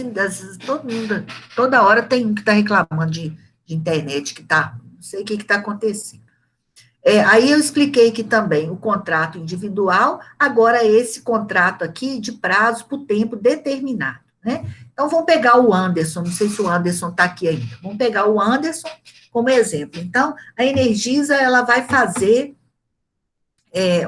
todo mundo, toda hora tem um que está reclamando de internet, que tá, não sei o que está acontecendo. Aí eu expliquei que também o contrato individual, agora esse contrato aqui de prazo por tempo determinado, né? Então, vamos pegar o Anderson, não sei se o Anderson está aqui ainda, vamos pegar o Anderson como exemplo. Então, a Energisa, ela vai fazer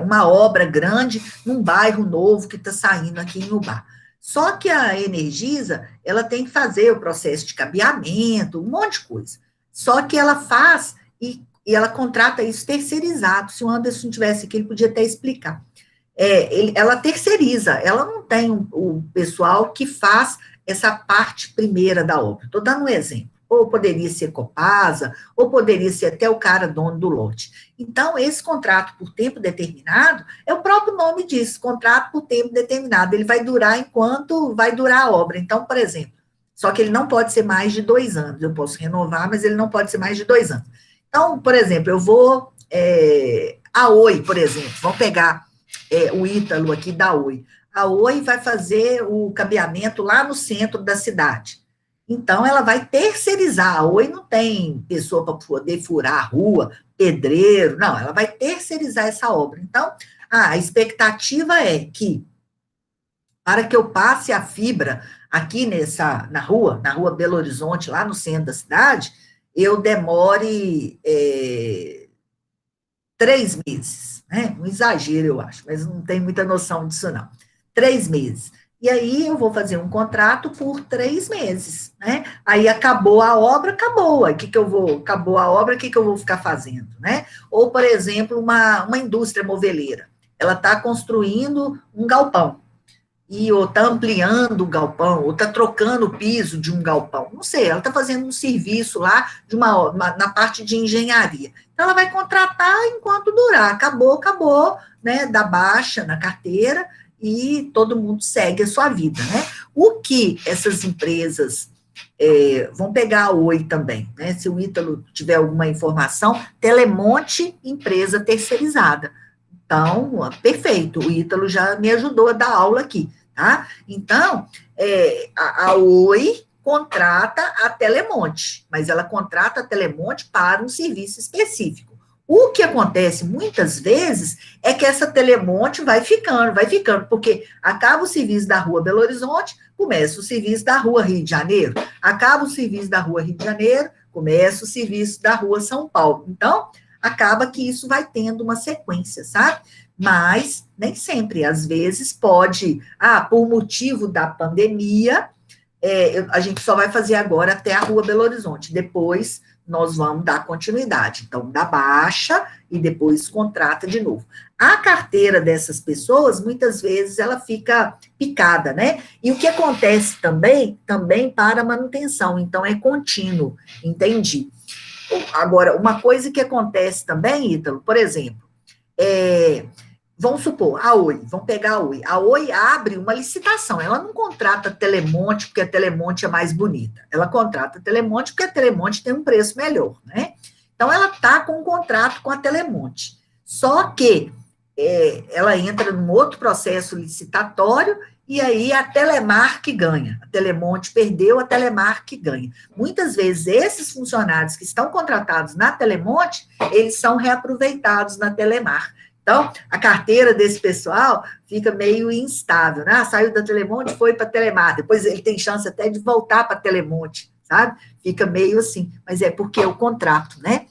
uma obra grande num bairro novo que está saindo aqui em Ubá. Só que a Energisa, ela tem que fazer o processo de cabeamento, um monte de coisa. Só que ela faz e ela contrata isso terceirizado. Se o Anderson tivesse aqui, ele podia até explicar. Ela terceiriza, ela não tem o pessoal que faz essa parte primeira da obra. Estou dando um exemplo. Ou poderia ser Copasa, ou poderia ser até o cara dono do lote. Então, esse contrato por tempo determinado, é o próprio nome disso, contrato por tempo determinado. Ele vai durar enquanto vai durar a obra. Então, por exemplo, só que ele não pode ser mais de 2 anos. Eu posso renovar, mas ele não pode ser mais de 2 anos. Então, por exemplo, eu vou... a Oi, por exemplo, vamos pegar o Ítalo aqui da Oi. A Oi vai fazer o cabeamento lá no centro da cidade. Então, ela vai terceirizar. A Oi não tem pessoa para poder furar a rua, pedreiro, não, ela vai terceirizar essa obra. Então, a expectativa é que, para que eu passe a fibra aqui na rua Belo Horizonte, lá no centro da cidade, eu demore 3 meses, né? Um exagero, eu acho, mas não tem muita noção disso, não. 3 meses. E aí eu vou fazer um contrato por 3 meses, né? Aí acabou a obra, acabou. Aí acabou a obra, o que eu vou ficar fazendo, né? Ou, por exemplo, uma indústria moveleira. Ela está construindo um galpão ou está ampliando o galpão, ou está trocando o piso de um galpão. Não sei, ela está fazendo um serviço lá na parte de engenharia. Então, ela vai contratar enquanto durar. Acabou, né? Dá baixa na carteira e todo mundo segue a sua vida, né? O que essas empresas vão pegar a Oi também, né? Se o Ítalo tiver alguma informação, Telemonte, empresa terceirizada. Então, perfeito, o Ítalo já me ajudou a dar aula aqui, tá? Então, a Oi contrata a Telemonte, mas ela contrata a Telemonte para um serviço específico. O que acontece muitas vezes é que essa Telemonte vai ficando, porque acaba o serviço da Rua Belo Horizonte, começa o serviço da Rua Rio de Janeiro, acaba o serviço da Rua Rio de Janeiro, começa o serviço da Rua São Paulo. Então, acaba que isso vai tendo uma sequência, sabe? Mas nem sempre, às vezes pode, por motivo da pandemia, a gente só vai fazer agora até a Rua Belo Horizonte, depois nós vamos dar continuidade. Então, dá baixa e depois contrata de novo. A carteira dessas pessoas, muitas vezes, ela fica picada, né? E o que acontece também para a manutenção, então é contínuo, entendi. Agora, uma coisa que acontece também, Ítalo, por exemplo, vamos supor, vamos pegar a Oi abre uma licitação, ela não contrata a Telemonte porque a Telemonte é mais bonita, ela contrata a Telemonte porque a Telemonte tem um preço melhor, né? Então, ela está com um contrato com a Telemonte, só que ela entra num outro processo licitatório e aí a Telemark ganha. A Telemonte perdeu, a Telemark ganha. Muitas vezes, esses funcionários que estão contratados na Telemonte, eles são reaproveitados na Telemar. Então, a carteira desse pessoal fica meio instável, né? Saiu da Telemonte, foi para a Telemar, depois ele tem chance até de voltar para a Telemonte, sabe? Fica meio assim, mas é porque é o contrato, né?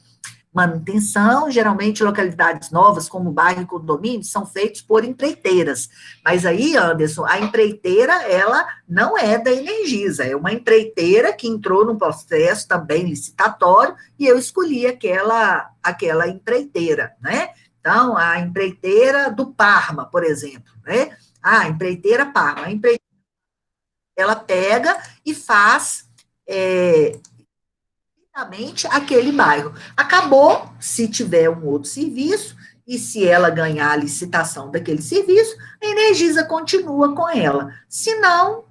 Manutenção, geralmente localidades novas, como bairro e condomínio, são feitos por empreiteiras. Mas aí, Anderson, a empreiteira, ela não é da Energisa, é uma empreiteira que entrou num processo também licitatório e eu escolhi aquela empreiteira, né? Então, a empreiteira do Parma, por exemplo, né? A empreiteira Parma, ela pega e faz aquele bairro. Acabou, se tiver um outro serviço, e se ela ganhar a licitação daquele serviço, a Energisa continua com ela. Se não,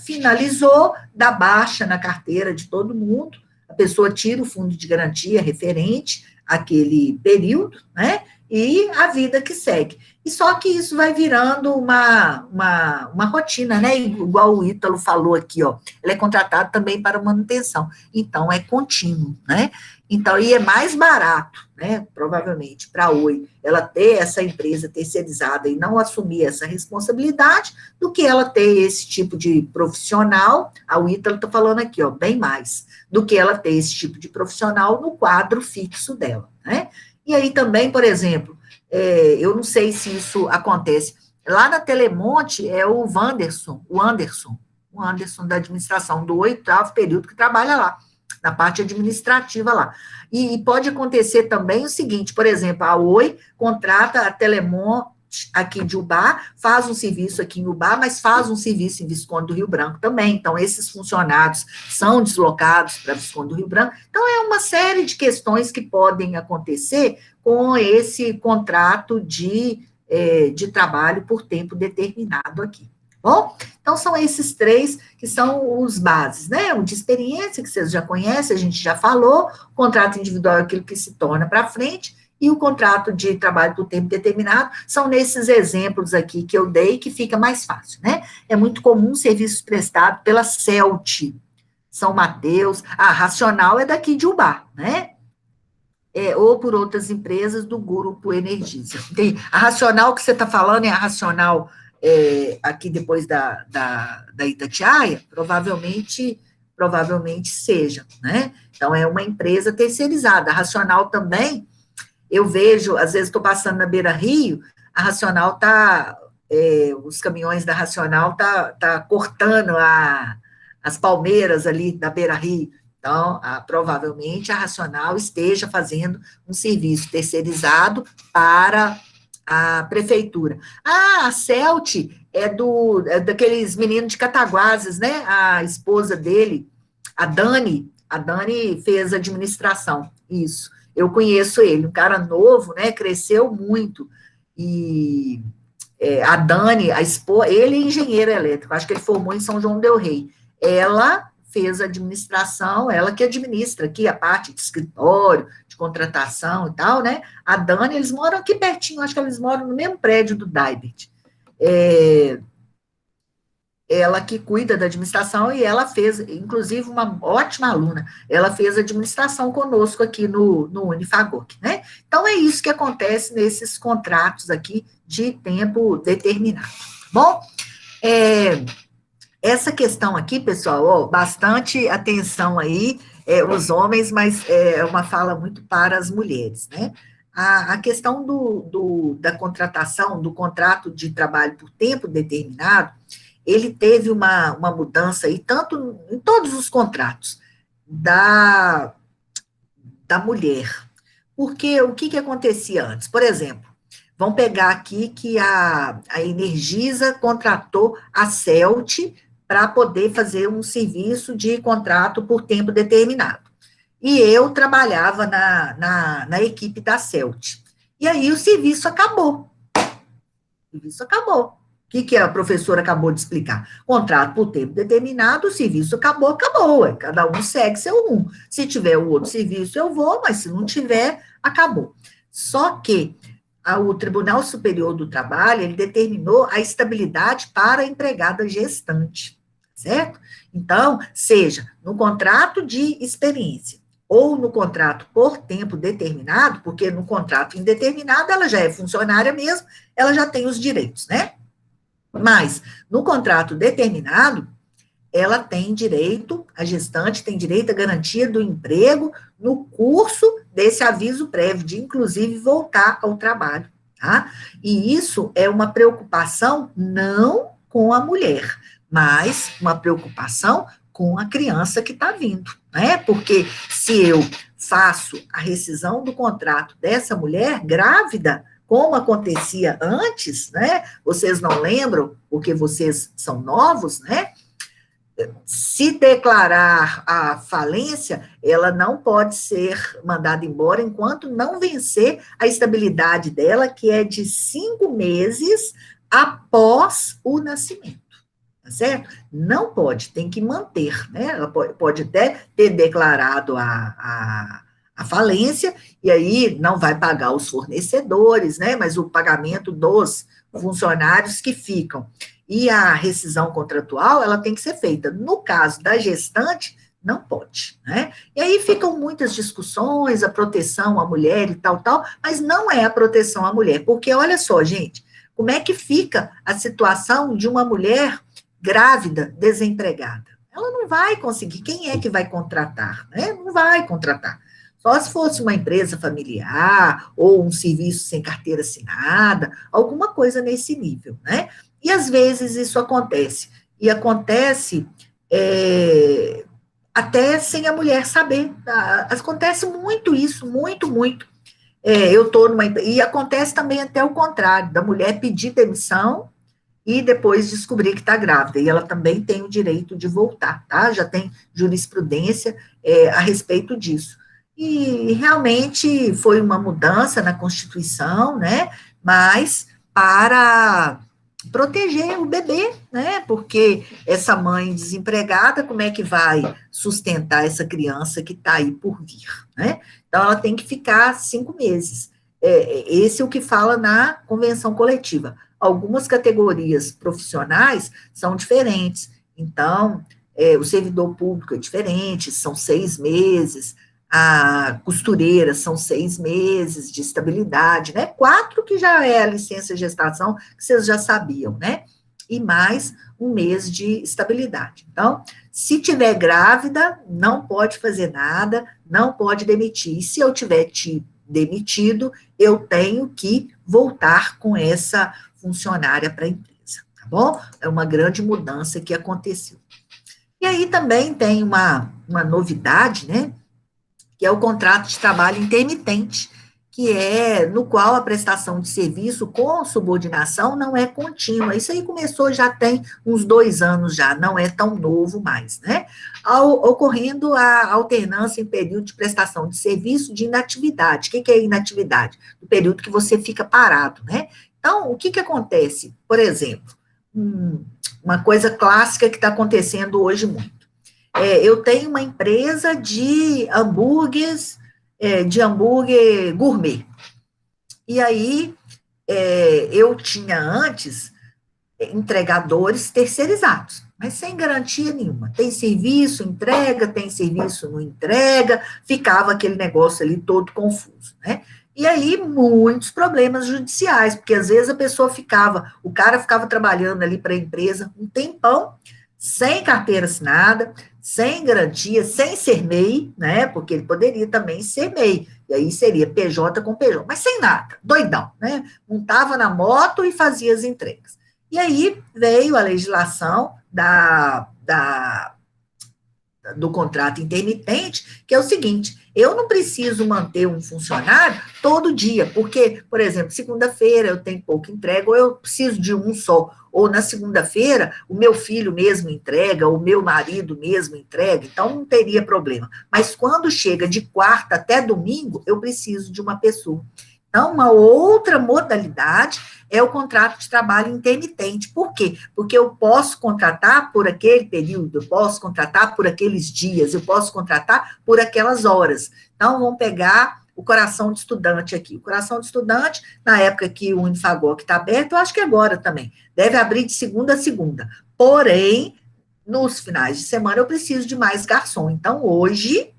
finalizou, dá baixa na carteira de todo mundo, a pessoa tira o fundo de garantia referente àquele período, né? E a vida que segue. E só que isso vai virando uma rotina, né? Igual o Ítalo falou aqui, ó. Ela é contratada também para manutenção. Então, é contínuo, né? Então, e é mais barato, né? Provavelmente, para a Oi, ela ter essa empresa terceirizada e não assumir essa responsabilidade, do que ela ter esse tipo de profissional. O Ítalo está falando aqui, ó, bem mais, do que ela ter esse tipo de profissional no quadro fixo dela, né? E aí também, por exemplo, eu não sei se isso acontece, lá na Telemonte é o Anderson da administração, do 8º período, que trabalha lá, na parte administrativa lá. E pode acontecer também o seguinte, por exemplo, a Oi contrata a Telemonte aqui de Ubá, faz um serviço aqui em Ubá, mas faz um serviço em Visconde do Rio Branco também. Então, esses funcionários são deslocados para Visconde do Rio Branco. Então, é uma série de questões que podem acontecer com esse contrato de trabalho por tempo determinado aqui. Bom, então são esses 3 que são os bases, né? O de experiência, que vocês já conhecem, a gente já falou, o contrato individual é aquilo que se torna para frente, e o contrato de trabalho por tempo determinado, são nesses exemplos aqui que eu dei, que fica mais fácil, né? É muito comum serviços prestados pela CELT. São Mateus, a Racional é daqui de Ubá, né? Ou por outras empresas do Grupo Energisa. A Racional que você está falando é a Racional aqui depois da Itatiaia, provavelmente seja, né? Então, é uma empresa terceirizada. A Racional também, eu vejo, às vezes estou passando na Beira Rio, a Racional os caminhões da Racional tá cortando as palmeiras ali da Beira Rio. Então, provavelmente a Racional esteja fazendo um serviço terceirizado para a prefeitura. A CELT é daqueles meninos de Cataguases, né? A esposa dele, a Dani fez administração, isso. Eu conheço ele, um cara novo, né? Cresceu muito. E a Dani, a esposa, ele é engenheiro elétrico, acho que ele formou em São João del Rei. Ela fez administração, ela que administra aqui a parte de escritório, de contratação e tal, né? A Dani, eles moram aqui pertinho, acho que eles moram no mesmo prédio do Daibert. Ela que cuida da administração e ela fez, inclusive, uma ótima aluna, ela fez administração conosco aqui no Unifagoc, né? Então, é isso que acontece nesses contratos aqui de tempo determinado. Bom, essa questão aqui, pessoal, bastante atenção aí, os homens, mas é uma fala muito para as mulheres, né? A questão da contratação, do contrato de trabalho por tempo determinado, ele teve uma mudança aí, tanto em todos os contratos da mulher. Porque o que acontecia antes? Por exemplo, vamos pegar aqui que a Energisa contratou a CELT para poder fazer um serviço de contrato por tempo determinado. E eu trabalhava na equipe da CELT. E aí o serviço acabou. O serviço acabou. O que a professora acabou de explicar? Contrato por tempo determinado, o serviço acabou, acabou. Cada um segue seu rumo. Se tiver o outro serviço, eu vou, mas se não tiver, acabou. Só que o Tribunal Superior do Trabalho, ele determinou a estabilidade para a empregada gestante, certo? Então, seja no contrato de experiência ou no contrato por tempo determinado, porque no contrato indeterminado ela já é funcionária mesmo, ela já tem os direitos, né? Mas, no contrato determinado, ela tem direito, a gestante tem direito à garantia do emprego no curso desse aviso prévio, de inclusive voltar ao trabalho, tá? E isso é uma preocupação não com a mulher, mas uma preocupação com a criança que está vindo, né? Porque se eu faço a rescisão do contrato dessa mulher grávida, como acontecia antes, né? Vocês não lembram, porque vocês são novos, né? Se declarar a falência, ela não pode ser mandada embora enquanto não vencer a estabilidade dela, que é de 5 meses após o nascimento, tá certo? Não pode, tem que manter, né? Ela pode até ter declarado a falência, e aí não vai pagar os fornecedores, né? Mas o pagamento dos funcionários que ficam. E a rescisão contratual, ela tem que ser feita. No caso da gestante, não pode, né? E aí ficam muitas discussões, a proteção à mulher e tal, mas não é a proteção à mulher, porque olha só, gente, como é que fica a situação de uma mulher grávida, desempregada? Ela não vai conseguir, quem é que vai contratar, né? Não vai contratar. Só se fosse uma empresa familiar, ou um serviço sem carteira assinada, alguma coisa nesse nível, né? E às vezes isso acontece. E acontece até sem a mulher saber. Tá? Acontece muito isso, muito, muito. Eu estou numa. E acontece também até o contrário, da mulher pedir demissão e depois descobrir que está grávida. E ela também tem o direito de voltar, tá? Já tem jurisprudência a respeito disso. E realmente foi uma mudança na Constituição, né? Mas para proteger o bebê, né? Porque essa mãe desempregada, como é que vai sustentar essa criança que está aí por vir, né? Então, ela tem que ficar 5 meses. Esse é o que fala na convenção coletiva. Algumas categorias profissionais são diferentes. Então, o servidor público é diferente, são 6 meses, a costureira são 6 meses de estabilidade, né? 4 que já é a licença de gestação, que vocês já sabiam, né? E mais 1 mês de estabilidade. Então, se tiver grávida, não pode fazer nada, não pode demitir. E se eu tiver te demitido, eu tenho que voltar com essa funcionária para a empresa, tá bom? É uma grande mudança que aconteceu. E aí também tem uma novidade, né? Que é o contrato de trabalho intermitente, que é no qual a prestação de serviço com subordinação não é contínua. Isso aí começou já tem uns 2 anos já, não é tão novo mais, né? Ocorrendo a alternância em período de prestação de serviço de inatividade. O que é inatividade? O período que você fica parado, né? Então, o que acontece? Por exemplo, uma coisa clássica que está acontecendo hoje muito. Eu tenho uma empresa de hambúrgueres, de hambúrguer gourmet. E aí, eu tinha antes entregadores terceirizados, mas sem garantia nenhuma. Tem serviço, entrega, tem serviço, não entrega, ficava aquele negócio ali todo confuso, né? E aí, muitos problemas judiciais, porque às vezes a pessoa ficava, o cara ficava trabalhando ali para a empresa um tempão, sem carteira assinada, sem garantia, sem ser MEI, né? Porque ele poderia também ser MEI, e aí seria PJ com PJ, mas sem nada, doidão, né? Montava na moto e fazia as entregas. E aí veio a legislação do contrato intermitente, que é o seguinte: eu não preciso manter um funcionário todo dia, porque, por exemplo, segunda-feira eu tenho pouca entrega, ou eu preciso de um só, ou na segunda-feira o meu filho mesmo entrega, o meu marido mesmo entrega, então não teria problema. Mas quando chega de quarta até domingo, eu preciso de uma pessoa. Então, uma outra modalidade é o contrato de trabalho intermitente. Por quê? Porque eu posso contratar por aquele período, eu posso contratar por aqueles dias, eu posso contratar por aquelas horas. Então, vamos pegar o coração de estudante aqui. O coração de estudante, na época que o Unifagoc está aberto, eu acho que agora também, deve abrir de segunda a segunda. Porém, nos finais de semana eu preciso de mais garçom. Então, hoje,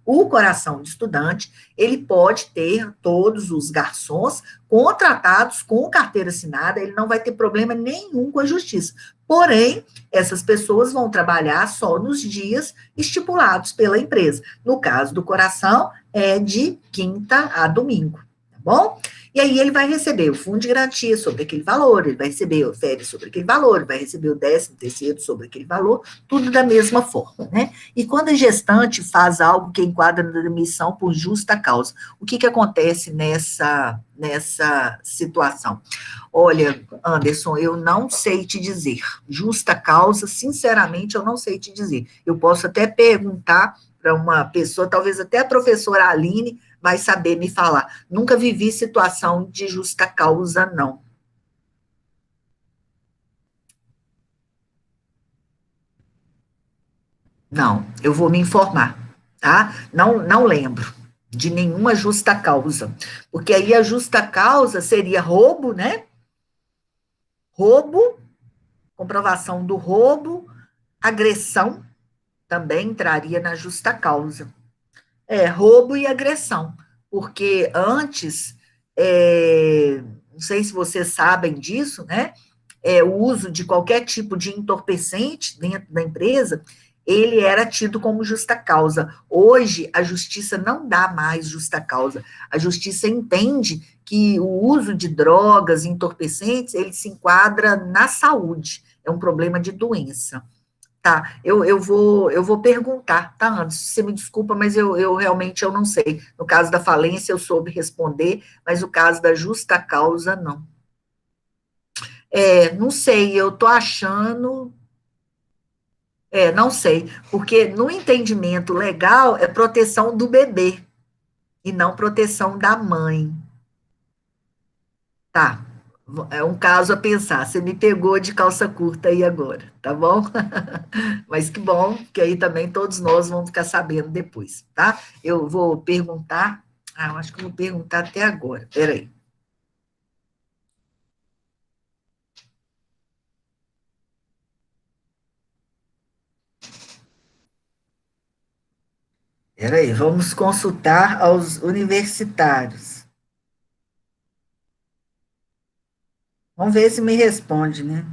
o coração de estudante, ele pode ter todos os garçons contratados com carteira assinada, ele não vai ter problema nenhum com a justiça. Porém, essas pessoas vão trabalhar só nos dias estipulados pela empresa. No caso do coração, é de quinta a domingo, tá bom? E aí ele vai receber o fundo de garantia sobre aquele valor, ele vai receber o férias sobre aquele valor, ele vai receber o 13º sobre aquele valor, tudo da mesma forma, né? E quando a gestante faz algo que enquadra na demissão por justa causa, o que acontece nessa situação? Olha, Anderson, eu não sei te dizer. Justa causa, sinceramente, eu não sei te dizer. Eu posso até perguntar para uma pessoa, talvez até a professora Aline vai saber me falar. Nunca vivi situação de justa causa, não. Não, eu vou me informar, tá? Não lembro de nenhuma justa causa, porque aí a justa causa seria roubo, né? Roubo, comprovação do roubo, agressão também entraria na justa causa. Roubo e agressão, porque antes, não sei se vocês sabem disso, né? O uso de qualquer tipo de entorpecente dentro da empresa, ele era tido como justa causa. Hoje, a justiça não dá mais justa causa. A justiça entende que o uso de drogas, entorpecentes, ele se enquadra na saúde, é um problema de doença. Tá, eu vou perguntar, tá, Anderson? Você me desculpa, mas eu realmente eu não sei. No caso da falência, eu soube responder, mas o caso da justa causa, não. Não sei, eu tô achando. Não sei, porque no entendimento legal é proteção do bebê e não proteção da mãe. Tá, é um caso a pensar. Você me pegou de calça curta aí agora, tá bom? Mas que bom, que aí também todos nós vamos ficar sabendo depois, tá? Eu vou perguntar. Eu acho que eu vou perguntar até agora. Peraí. Espera aí, vamos consultar aos universitários. Vamos ver se me responde, né?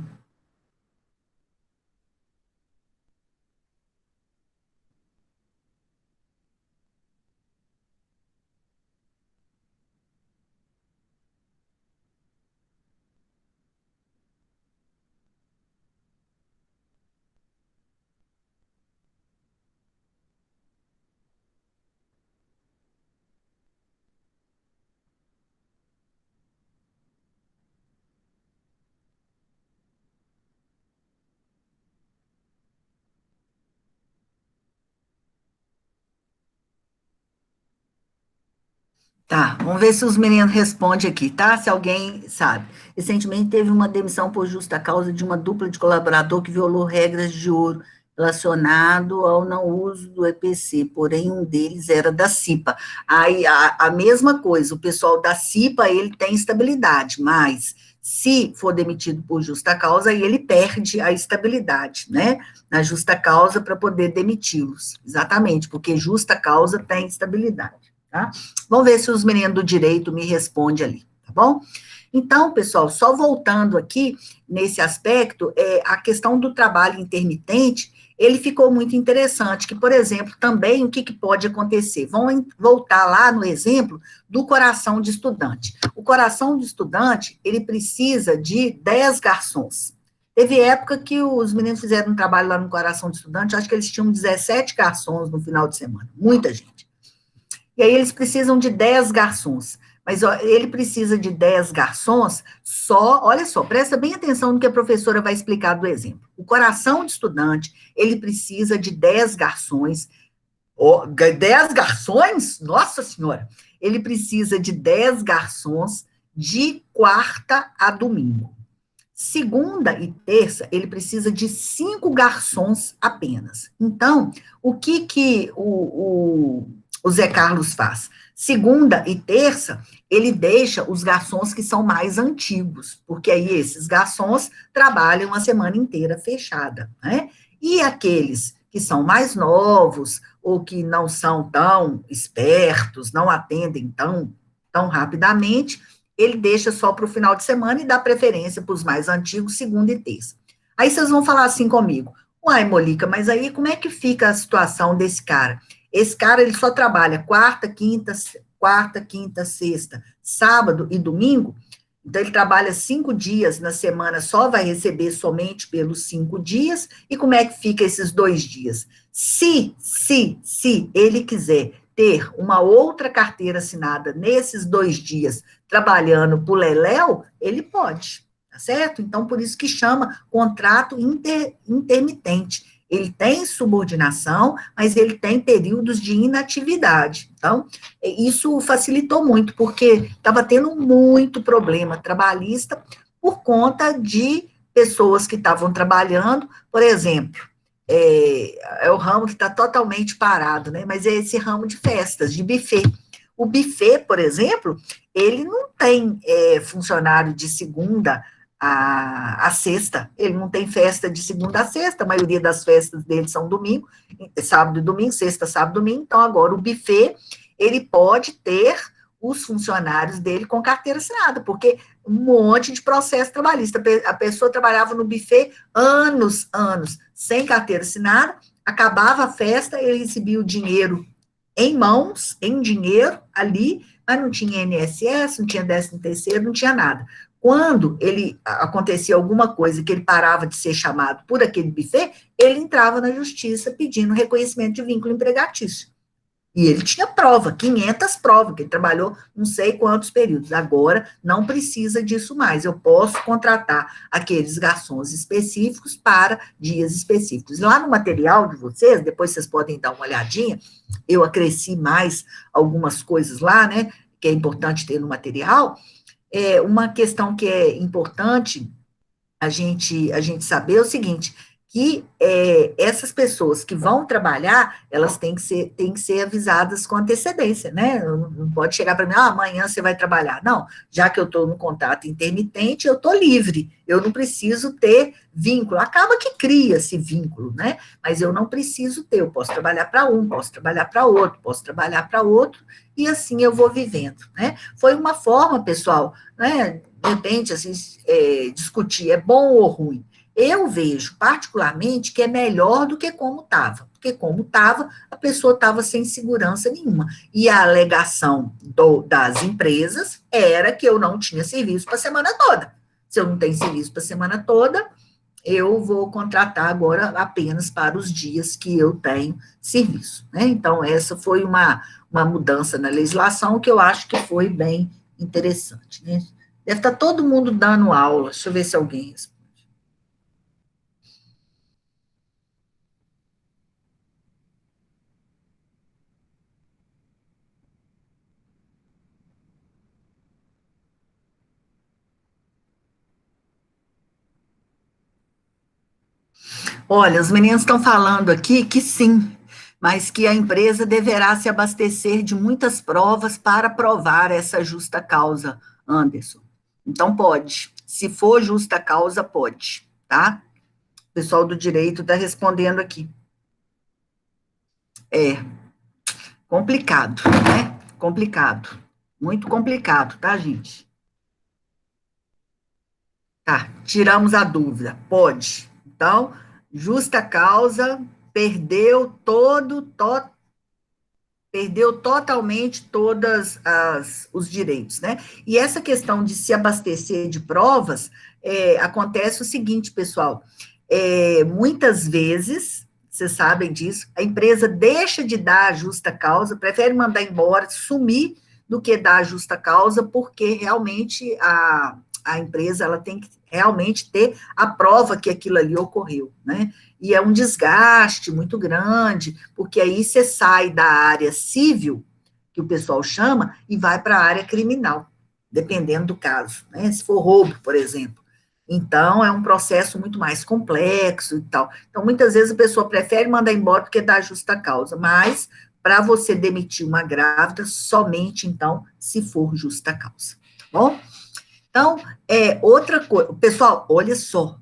Tá, vamos ver se os meninos respondem aqui, tá? Se alguém sabe. Recentemente teve uma demissão por justa causa de uma dupla de colaborador que violou regras de ouro relacionado ao não uso do EPC, porém um deles era da CIPA. Aí a mesma coisa, o pessoal da CIPA, ele tem estabilidade, mas se for demitido por justa causa, aí ele perde a estabilidade, né? Na justa causa para poder demiti-los. Exatamente, porque justa causa tem estabilidade, tá? Vamos ver se os meninos do direito me respondem ali, tá bom? Então, pessoal, só voltando aqui nesse aspecto, a questão do trabalho intermitente, ele ficou muito interessante, que, por exemplo, também o que, que pode acontecer? Vamos voltar lá no exemplo do coração de estudante. O coração de estudante, ele precisa de 10 garçons. Teve época que os meninos fizeram um trabalho lá no coração de estudante, acho que eles tinham 17 garçons no final de semana, muita gente. E aí eles precisam de 10 garçons. Mas ó, ele precisa de 10 garçons só, olha só, presta bem atenção no que a professora vai explicar do exemplo. O coração de estudante, ele precisa de 10 garçons. Oh, 10 garçons? Nossa Senhora! Ele precisa de 10 garçons de quarta a domingo. Segunda e terça, ele precisa de 5 garçons apenas. Então, o que o Zé Carlos faz? Segunda e terça, ele deixa os garçons que são mais antigos, porque aí esses garçons trabalham a semana inteira fechada, né? E aqueles que são mais novos, ou que não são tão espertos, não atendem tão rapidamente, ele deixa só para o final de semana e dá preferência para os mais antigos, segunda e terça. Aí vocês vão falar assim comigo, uai, Molica, mas aí como é que fica a situação desse cara? Esse cara, ele só trabalha quarta, quinta, sexta, sábado e domingo, então ele trabalha 5 dias na semana, só vai receber somente pelos 5 dias, e como é que fica esses 2 dias? Se ele quiser ter uma outra carteira assinada nesses 2 dias, trabalhando por Leléu, ele pode, tá certo? Então, por isso que chama contrato intermitente. Ele tem subordinação, mas ele tem períodos de inatividade. Então, isso facilitou muito, porque estava tendo muito problema trabalhista por conta de pessoas que estavam trabalhando, por exemplo, o ramo que está totalmente parado, né? Mas é esse ramo de festas, de buffet. O buffet, por exemplo, ele não tem funcionário de segunda a sexta, ele não tem festa de segunda a sexta, a maioria das festas dele são domingo, sábado e domingo, sexta, sábado e domingo, então agora o buffet, ele pode ter os funcionários dele com carteira assinada, porque um monte de processo trabalhista, a pessoa trabalhava no buffet anos, sem carteira assinada, acabava a festa, ele recebia o dinheiro em mãos, em dinheiro, ali, mas não tinha INSS, não tinha 13º, não tinha nada. Quando ele acontecia alguma coisa que ele parava de ser chamado por aquele buffet, ele entrava na justiça pedindo reconhecimento de vínculo empregatício. E ele tinha prova, 500 provas, que ele trabalhou não sei quantos períodos. Agora, não precisa disso mais. Eu posso contratar aqueles garçons específicos para dias específicos. Lá no material de vocês, depois vocês podem dar uma olhadinha, eu acresci mais algumas coisas lá, né, que é importante ter no material. Uma questão que é importante a gente saber é o seguinte, que essas pessoas que vão trabalhar, elas têm que ser avisadas com antecedência, né? Não pode chegar para mim, amanhã você vai trabalhar. Não, já que eu estou no contato intermitente, eu estou livre, eu não preciso ter vínculo. Acaba que cria-se vínculo, né? Mas eu não preciso ter, eu posso trabalhar para um, posso trabalhar para outro, posso trabalhar para outro, e assim eu vou vivendo, né? Foi uma forma, pessoal, né? De repente, assim, discutir, é bom ou ruim? Eu vejo, particularmente, que é melhor do que como estava. Porque como estava, a pessoa estava sem segurança nenhuma. E a alegação das empresas era que eu não tinha serviço para a semana toda. Se eu não tenho serviço para a semana toda, eu vou contratar agora apenas para os dias que eu tenho serviço. Né? Então, essa foi uma mudança na legislação que eu acho que foi bem interessante. Né? Deve estar todo mundo dando aula. Deixa eu ver se alguém responde. Olha, os meninos estão falando aqui que sim, mas que a empresa deverá se abastecer de muitas provas para provar essa justa causa, Anderson. Então, pode. Se for justa causa, pode, tá? O pessoal do direito está respondendo aqui. É complicado, né? Complicado. Muito complicado, tá, gente? Tá, tiramos a dúvida. Pode. Então, justa causa, perdeu perdeu totalmente todos os direitos, né? E essa questão de se abastecer de provas, acontece o seguinte, pessoal, muitas vezes, vocês sabem disso, a empresa deixa de dar a justa causa, prefere mandar embora, sumir, do que dar a justa causa, porque realmente a empresa ela tem que realmente ter a prova que aquilo ali ocorreu, né? E é um desgaste muito grande, porque aí você sai da área civil, que o pessoal chama, e vai para a área criminal, dependendo do caso, né? Se for roubo, por exemplo. Então, é um processo muito mais complexo e tal. Então, muitas vezes a pessoa prefere mandar embora porque dá justa causa, mas para você demitir uma grávida, somente, então, se for justa causa, tá bom? Então, outra coisa, pessoal, olha só,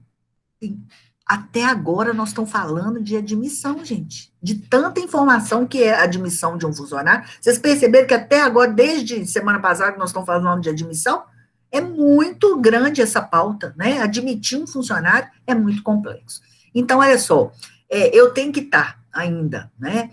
até agora nós estamos falando de admissão, gente, de tanta informação que é a admissão de um funcionário. Vocês perceberam que até agora, desde semana passada que nós estamos falando de admissão, é muito grande essa pauta, né? Admitir um funcionário é muito complexo. Então, olha só, eu tenho que estar ainda, né?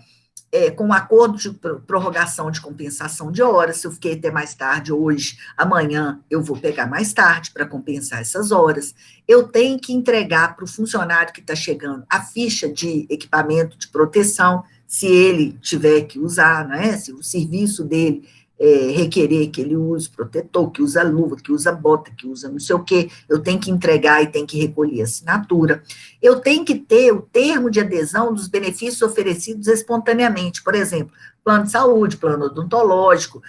Com um acordo de prorrogação de compensação de horas, se eu fiquei até mais tarde hoje, amanhã eu vou pegar mais tarde para compensar essas horas. Eu tenho que entregar para o funcionário que está chegando a ficha de equipamento de proteção, se ele tiver que usar, né, se o serviço dele requerer que ele use protetor, que usa luva, que usa bota, que usa não sei o quê, eu tenho que entregar e tenho que recolher assinatura. Eu tenho que ter o termo de adesão dos benefícios oferecidos espontaneamente, por exemplo, plano de saúde, plano odontológico,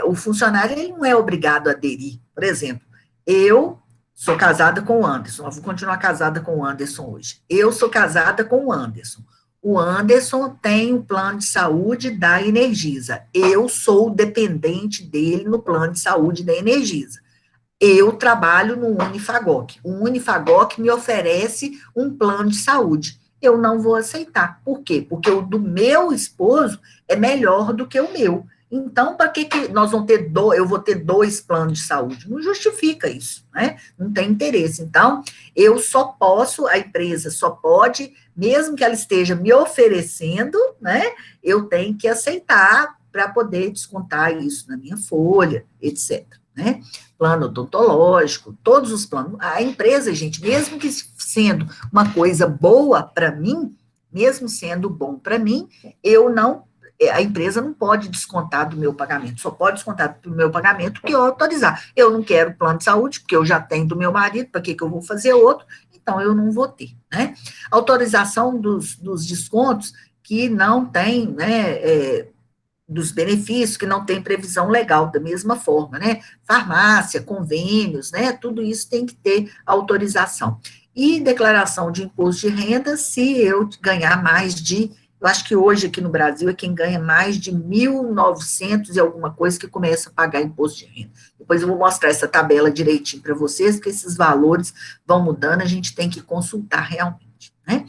o funcionário ele não é obrigado a aderir. Por exemplo, eu sou casada com o Anderson, eu vou continuar casada com o Anderson hoje. Eu sou casada com o Anderson. O Anderson tem o plano de saúde da Energisa. Eu sou dependente dele no plano de saúde da Energisa. Eu trabalho no Unifagoc. O Unifagoc me oferece um plano de saúde. Eu não vou aceitar. Por quê? Porque o do meu esposo é melhor do que o meu. Então, para que nós vamos ter eu vou ter dois planos de saúde? Não justifica isso, né? Não tem interesse. Então, eu só posso, a empresa só pode, mesmo que ela esteja me oferecendo, né? Eu tenho que aceitar para poder descontar isso na minha folha, etc. Né? Plano odontológico, todos os planos. A empresa, gente, mesmo que sendo uma coisa boa para mim, mesmo sendo bom para mim, a empresa não pode descontar do meu pagamento, só pode descontar do meu pagamento que eu autorizar. Eu não quero plano de saúde, porque eu já tenho do meu marido, para que eu vou fazer outro? Então, eu não vou ter, né? Autorização dos descontos que não tem, né, dos benefícios, que não tem previsão legal, da mesma forma, né? Farmácia, convênios, né? Tudo isso tem que ter autorização. e declaração de imposto de renda se eu ganhar mais de, eu acho que hoje aqui no Brasil é quem ganha mais de 1.900 e alguma coisa que começa a pagar imposto de renda. Depois eu vou mostrar essa tabela direitinho para vocês, porque esses valores vão mudando, a gente tem que consultar realmente, né?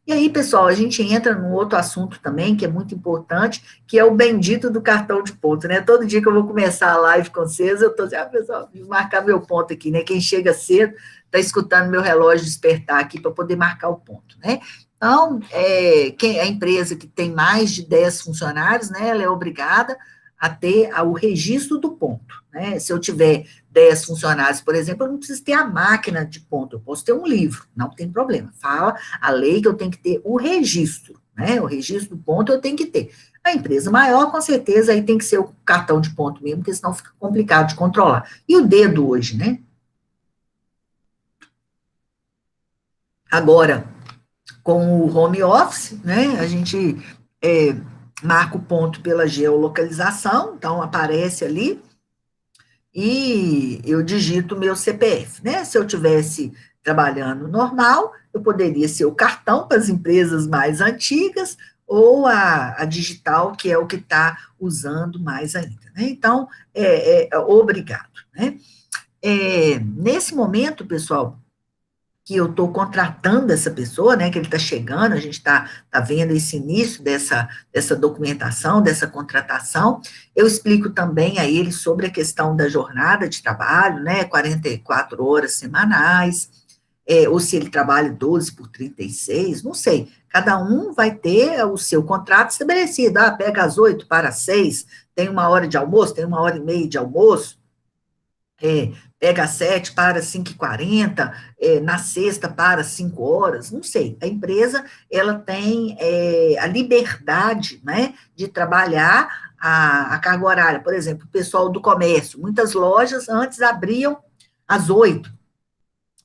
E aí, pessoal, a gente entra num outro assunto também, que é muito importante, que é o bendito do cartão de ponto, né? Todo dia que eu vou começar a live com vocês, eu tô dizendo, pessoal, vou marcar meu ponto aqui, né? Quem chega cedo está escutando meu relógio despertar aqui para poder marcar o ponto, né? Então, a empresa que tem mais de 10 funcionários, né, ela é obrigada a ter o registro do ponto, né? Se eu tiver 10 funcionários, por exemplo, eu não preciso ter a máquina de ponto, eu posso ter um livro, não tem problema. Fala a lei que eu tenho que ter o registro, né? O registro do ponto eu tenho que ter. A empresa maior, com certeza, aí tem que ser o cartão de ponto mesmo, porque senão fica complicado de controlar. E o dedo hoje, né? Agora, com o home office, né? A gente marca o ponto pela geolocalização, então aparece ali, e eu digito meu CPF, né? Se eu tivesse trabalhando normal, eu poderia ser o cartão para as empresas mais antigas, ou a digital, que é o que está usando mais ainda, né? Então, obrigado, né? Nesse momento, pessoal, que eu estou contratando essa pessoa, né, que ele está chegando, a gente tá vendo esse início dessa documentação, dessa contratação, eu explico também a ele sobre a questão da jornada de trabalho, né, 44 horas semanais, ou se ele trabalha 12 por 36, não sei, cada um vai ter o seu contrato estabelecido, pega às 8 para as 6, tem 1 hora de almoço, tem 1 hora e meia de almoço, pega às 7 para 5h40, na sexta para 5 horas, não sei. A empresa, ela tem a liberdade, né, de trabalhar a carga horária. Por exemplo, o pessoal do comércio, muitas lojas antes abriam às 8,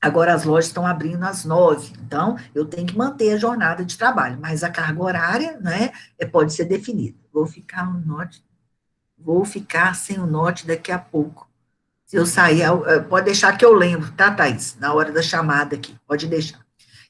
agora as lojas estão abrindo às 9, então eu tenho que manter a jornada de trabalho, mas a carga horária, né, pode ser definida. Vou ficar sem o note daqui a pouco. Se eu sair, pode deixar que eu lembro, tá, Thaís? Na hora da chamada aqui, pode deixar.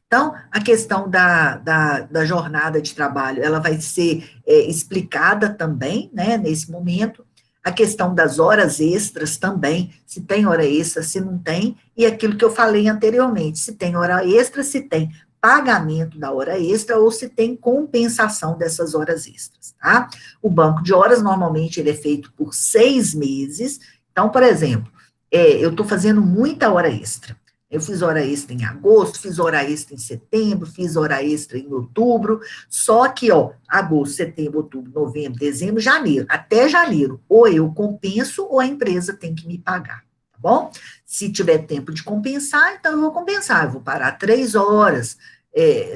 Então, a questão da jornada de trabalho, ela vai ser explicada também, né, nesse momento. A questão das horas extras também, se tem hora extra, se não tem, e aquilo que eu falei anteriormente, se tem hora extra, se tem pagamento da hora extra, ou se tem compensação dessas horas extras, tá? O banco de horas, normalmente, ele é feito por 6 meses. Então, por exemplo, eu estou fazendo muita hora extra. Eu fiz hora extra em agosto, fiz hora extra em setembro, fiz hora extra em outubro, só que, agosto, setembro, outubro, novembro, dezembro, janeiro, até janeiro, ou eu compenso ou a empresa tem que me pagar, tá bom? Se tiver tempo de compensar, então eu vou compensar, eu vou parar 3 horas,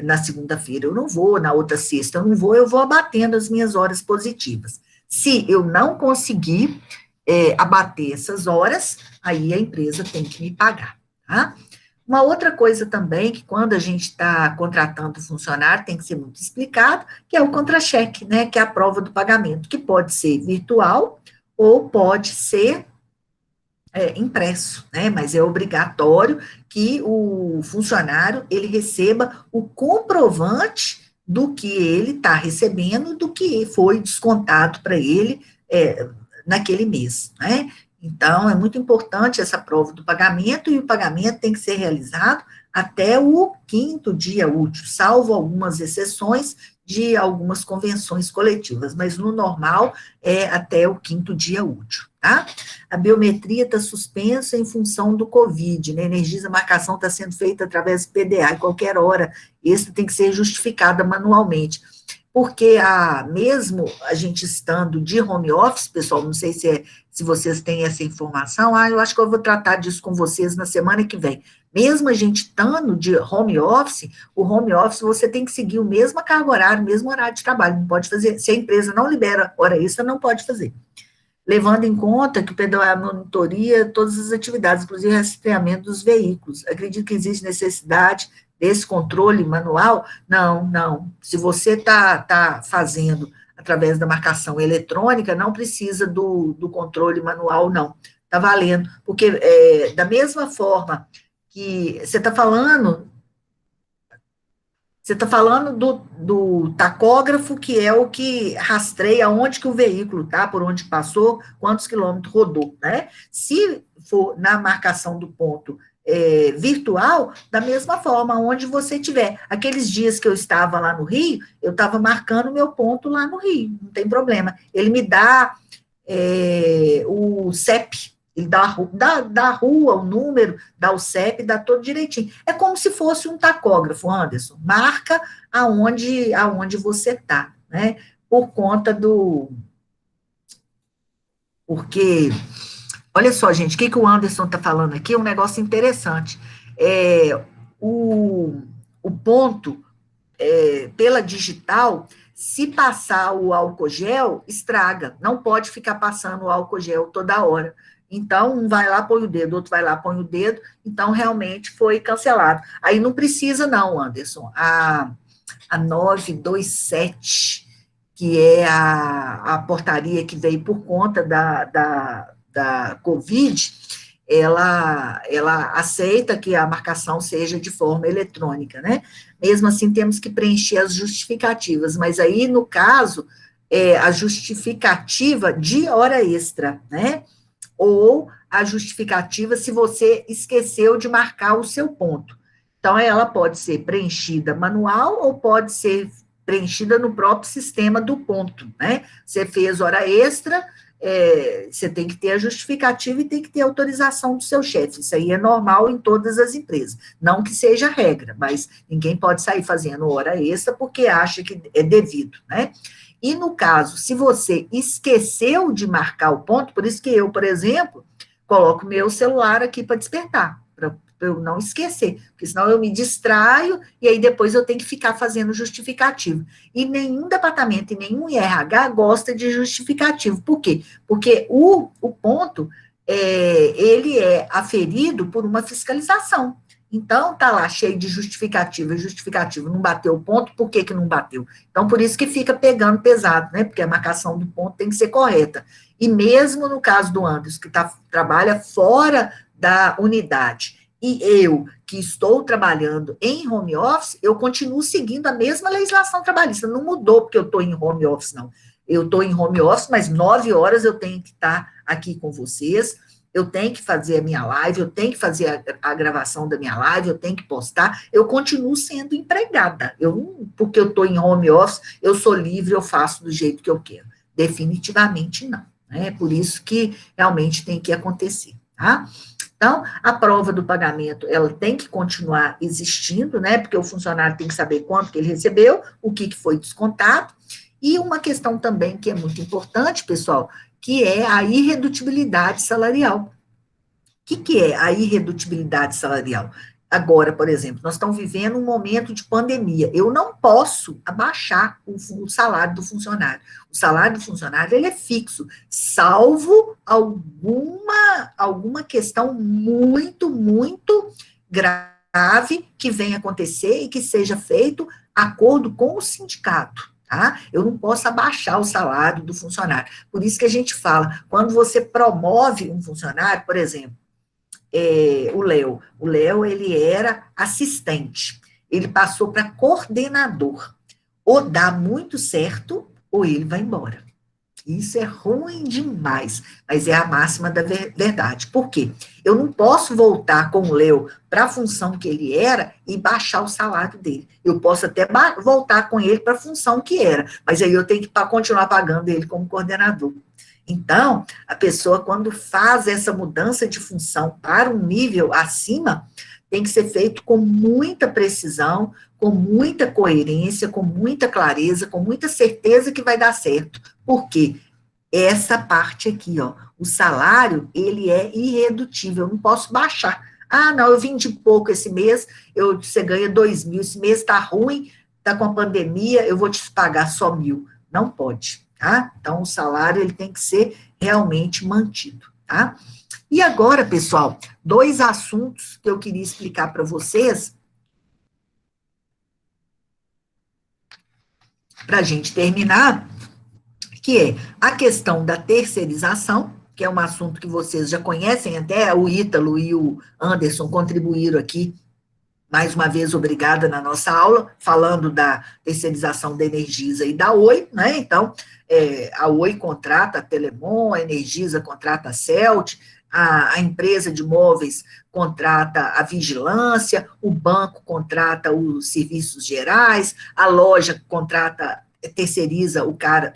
na segunda-feira eu não vou, na outra sexta eu vou abatendo as minhas horas positivas. Se eu não conseguir abater essas horas, aí a empresa tem que me pagar, tá? Uma outra coisa também, que quando a gente está contratando funcionário, tem que ser muito explicado, que é o contra-cheque, né, que é a prova do pagamento, que pode ser virtual ou pode ser impresso, né, mas é obrigatório que o funcionário, ele receba o comprovante do que ele está recebendo, do que foi descontado para ele naquele mês, né? Então, é muito importante essa prova do pagamento, e o pagamento tem que ser realizado até o 5º dia útil, salvo algumas exceções de algumas convenções coletivas, mas no normal é até o 5º dia útil, tá? A biometria está suspensa em função do Covid, né? Energisa, a marcação está sendo feita através do PDA, e qualquer hora, isso tem que ser justificada manualmente, porque mesmo a gente estando de home office, pessoal, não sei se vocês têm essa informação, eu acho que eu vou tratar disso com vocês na semana que vem. Mesmo a gente estando de home office, o home office você tem que seguir o mesmo carga horária, o mesmo horário de trabalho, não pode fazer, se a empresa não libera hora extra, não pode fazer. Levando em conta que o PDA monitoria todas as atividades, inclusive o rastreamento dos veículos. Acredito que existe necessidade desse controle manual? Não. Se você está fazendo através da marcação eletrônica, não precisa do controle manual, não. Está valendo, porque da mesma forma que você está falando Você está falando do tacógrafo, que é o que rastreia onde que o veículo está, por onde passou, quantos quilômetros rodou, né? Se for na marcação do ponto virtual, da mesma forma, onde você tiver. Aqueles dias que eu estava lá no Rio, eu estava marcando meu ponto lá no Rio, não tem problema. Ele me dá o CEP, ele dá a rua, o número, dá o CEP, dá todo direitinho. É como se fosse um tacógrafo, Anderson. Marca aonde você está, né? Por conta do... Porque, olha só, gente, o que o Anderson está falando aqui é um negócio interessante. O, o ponto, pela digital, se passar o álcool gel, estraga. Não pode ficar passando o álcool gel toda hora. Então, um vai lá, põe o dedo, outro vai lá, põe o dedo. Então, realmente foi cancelado. Aí não precisa, não, Anderson. A 927, que é a portaria que veio por conta da Covid, ela aceita que a marcação seja de forma eletrônica, né? Mesmo assim, temos que preencher as justificativas, mas aí, no caso, a justificativa de hora extra, né? Ou a justificativa se você esqueceu de marcar o seu ponto. Então, ela pode ser preenchida manual ou pode ser preenchida no próprio sistema do ponto, né? Você fez hora extra, você tem que ter a justificativa e tem que ter autorização do seu chefe. Isso aí é normal em todas as empresas. Não que seja regra, mas ninguém pode sair fazendo hora extra porque acha que é devido, né? E no caso, se você esqueceu de marcar o ponto, por isso que eu, por exemplo, coloco meu celular aqui para despertar, para eu não esquecer, porque senão eu me distraio e aí depois eu tenho que ficar fazendo justificativo. E nenhum departamento e nenhum IRH gosta de justificativo. Por quê? Porque o ponto, ele é aferido por uma fiscalização. Então, tá lá cheio de justificativo, não bateu o ponto, por que não bateu? Então, por isso que fica pegando pesado, né? Porque a marcação do ponto tem que ser correta. E mesmo no caso do Anderson, que trabalha fora da unidade, e eu, que estou trabalhando em home office, eu continuo seguindo a mesma legislação trabalhista, não mudou porque eu estou em home office, não. Eu estou em home office, mas 9 horas eu tenho que estar aqui com vocês, eu tenho que fazer a minha live, eu tenho que fazer a gravação da minha live, eu tenho que postar, eu continuo sendo empregada. Porque eu estou em home office, eu sou livre, eu faço do jeito que eu quero. Definitivamente não. É por isso que realmente tem que acontecer, tá? Então, a prova do pagamento, ela tem que continuar existindo, né? Porque o funcionário tem que saber quanto que ele recebeu, o que foi descontado, e uma questão também que é muito importante, pessoal, que é a irredutibilidade salarial. O que é a irredutibilidade salarial? Agora, por exemplo, nós estamos vivendo um momento de pandemia. Eu não posso abaixar o salário do funcionário. O salário do funcionário, ele é fixo, salvo alguma questão muito, muito grave que venha acontecer e que seja feito acordo com o sindicato. Tá? Eu não posso abaixar o salário do funcionário. Por isso que a gente fala, quando você promove um funcionário, por exemplo, o Léo, ele era assistente, ele passou para coordenador, ou dá muito certo, ou ele vai embora. Isso é ruim demais, mas é a máxima da verdade. Por quê? Eu não posso voltar com o Léo para a função que ele era e baixar o salário dele. Eu posso até voltar com ele para a função que era, mas aí eu tenho que continuar pagando ele como coordenador. Então, a pessoa, quando faz essa mudança de função para um nível acima, tem que ser feito com muita precisão, com muita coerência, com muita clareza, com muita certeza que vai dar certo. Por quê? Essa parte aqui, ó, o salário, ele é irredutível, eu não posso baixar. Ah, não, eu vim de pouco esse mês, você ganha 2.000, esse mês está ruim, está com a pandemia, eu vou te pagar só 1.000. Não pode, tá? Então, o salário, ele tem que ser realmente mantido, tá? E agora, pessoal, 2 assuntos que eu queria explicar para vocês, para a gente terminar, que é a questão da terceirização, que é um assunto que vocês já conhecem, até o Ítalo e o Anderson contribuíram aqui mais uma vez, obrigada na nossa aula, falando da terceirização da Energisa e da Oi, né? Então, a Oi contrata a Telemon, a Energisa contrata a Celt, a empresa de móveis contrata a vigilância, o banco contrata os serviços gerais, a loja contrata, terceiriza, o cara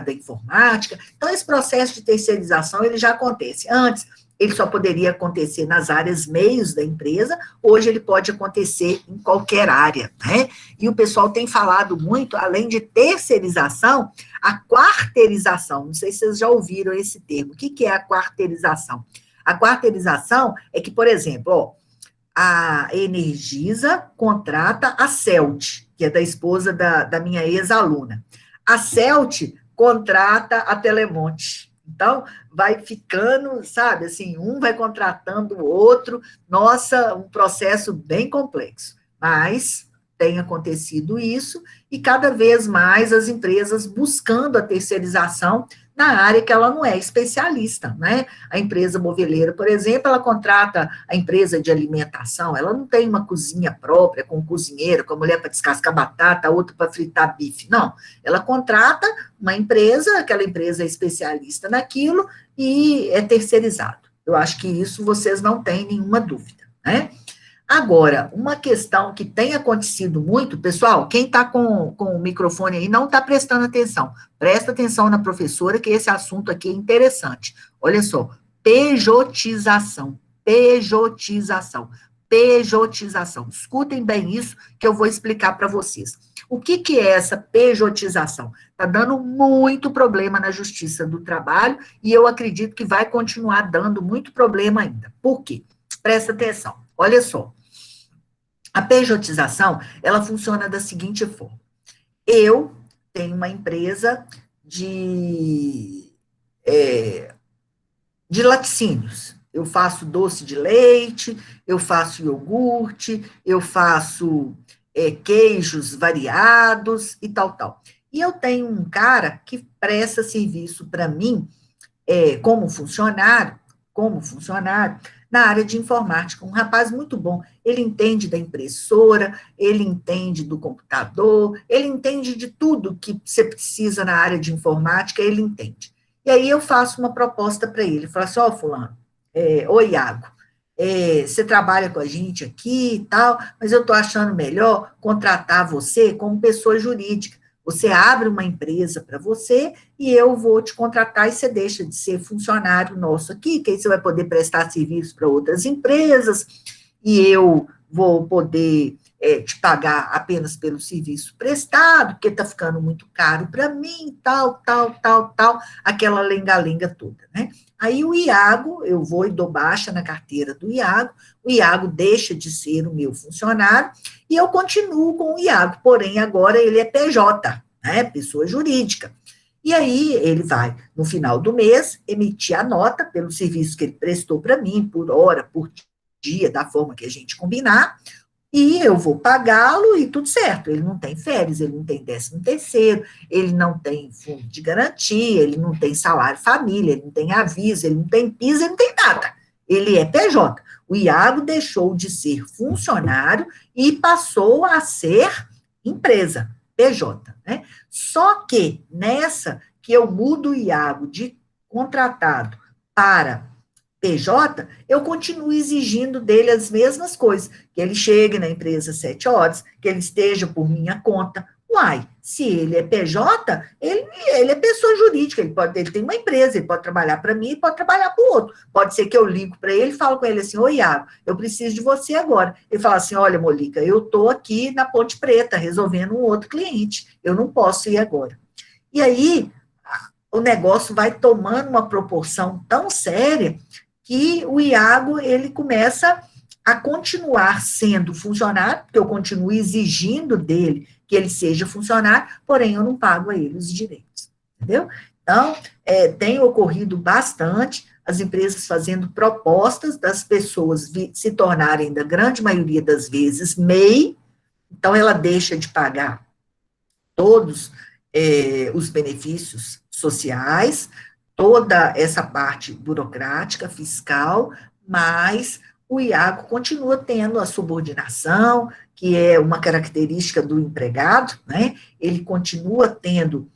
da informática. Então, esse processo de terceirização, ele já acontece. Antes, ele só poderia acontecer nas áreas meios da empresa, hoje ele pode acontecer em qualquer área, né? E o pessoal tem falado muito, além de terceirização, a quarteirização. Não sei se vocês já ouviram esse termo. O que é a quarteirização? A quarteirização é que, por exemplo, ó, a Energisa contrata a Celt, que é da esposa da minha ex-aluna. A Celt contrata a Telemonte. Então, vai ficando, sabe, assim, um vai contratando o outro. Nossa, um processo bem complexo. Mas tem acontecido isso, e cada vez mais as empresas buscando a terceirização na área que ela não é especialista, né? A empresa moveleira, por exemplo, ela contrata a empresa de alimentação, ela não tem uma cozinha própria, com um cozinheiro, com a mulher para descascar batata, a outra para fritar bife, não. Ela contrata uma empresa, aquela empresa é especialista naquilo e é terceirizado. Eu acho que isso vocês não têm nenhuma dúvida, né? Agora, uma questão que tem acontecido muito, pessoal, quem está com o microfone aí não está prestando atenção. Presta atenção na professora, que esse assunto aqui é interessante. Olha só, pejotização, pejotização, pejotização. Escutem bem isso, que eu vou explicar para vocês. O que é essa pejotização? Está dando muito problema na Justiça do Trabalho, e eu acredito que vai continuar dando muito problema ainda. Por quê? Presta atenção. Olha só, a pejotização, ela funciona da seguinte forma. Eu tenho uma empresa de laticínios. Eu faço doce de leite, eu faço iogurte, eu faço queijos variados e tal, tal. E eu tenho um cara que presta serviço para mim como funcionário, na área de informática. Um rapaz muito bom. Ele entende da impressora, ele entende do computador, ele entende de tudo que você precisa na área de informática, ele entende. E aí eu faço uma proposta para ele. Falo assim, ó, fulano, oi, Iago, você trabalha com a gente aqui e tal, mas eu estou achando melhor contratar você como pessoa jurídica. Você abre uma empresa para você e eu vou te contratar e você deixa de ser funcionário nosso aqui, que aí você vai poder prestar serviço para outras empresas e eu vou poder te pagar apenas pelo serviço prestado, porque está ficando muito caro para mim, tal, tal, tal, tal, aquela lenga-lenga toda, né? Aí o Iago, eu vou e dou baixa na carteira do Iago, o Iago deixa de ser o meu funcionário e eu continuo com o Iago, porém agora ele é PJ, né, pessoa jurídica. E aí ele vai, no final do mês, emitir a nota pelo serviço que ele prestou para mim, por hora, por dia, da forma que a gente combinar, e eu vou pagá-lo e tudo certo. Ele não tem férias, ele não tem 13º, ele não tem fundo de garantia, ele não tem salário família, ele não tem aviso, ele não tem PIS, ele não tem nada. Ele é PJ. O Iago deixou de ser funcionário e passou a ser empresa, PJ, né? Só que nessa que eu mudo o Iago de contratado para PJ, eu continuo exigindo dele as mesmas coisas, que ele chegue na empresa às 7 horas, que ele esteja por minha conta. Uai, se ele é PJ, ele é pessoa jurídica, ele tem uma empresa, ele pode trabalhar para mim e pode trabalhar para o outro. Pode ser que eu ligo para ele e falo com ele assim, ô Iago, eu preciso de você agora. Ele fala assim, olha, Molica, eu estou aqui na Ponte Preta, resolvendo um outro cliente, eu não posso ir agora. E aí, o negócio vai tomando uma proporção tão séria que o Iago, ele começa a continuar sendo funcionário, porque eu continuo exigindo dele que ele seja funcionário, porém eu não pago a ele os direitos, entendeu? Então, tem ocorrido bastante as empresas fazendo propostas das pessoas se tornarem, da grande maioria das vezes, MEI, então ela deixa de pagar todos os benefícios sociais, toda essa parte burocrática, fiscal, mas o Iago continua tendo a subordinação, que é uma característica do empregado, né? Ele continua tendo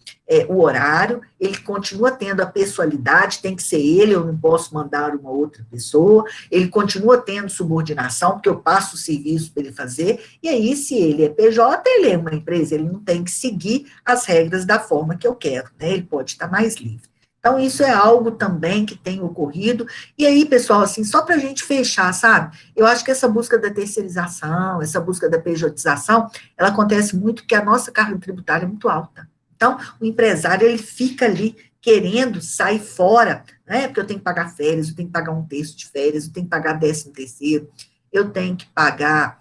o horário, ele continua tendo a pessoalidade, tem que ser ele, eu não posso mandar uma outra pessoa, ele continua tendo subordinação, porque eu passo o serviço para ele fazer, e aí, se ele é PJ, ele é uma empresa, ele não tem que seguir as regras da forma que eu quero, né? Ele pode estar mais livre. Então, isso é algo também que tem ocorrido. E aí, pessoal, assim, só para a gente fechar, sabe? Eu acho que essa busca da terceirização, essa busca da pejotização, ela acontece muito porque a nossa carga tributária é muito alta. Então, o empresário, ele fica ali querendo sair fora, né? Porque eu tenho que pagar férias, eu tenho que pagar um terço de férias, eu tenho que pagar 13º, eu tenho que pagar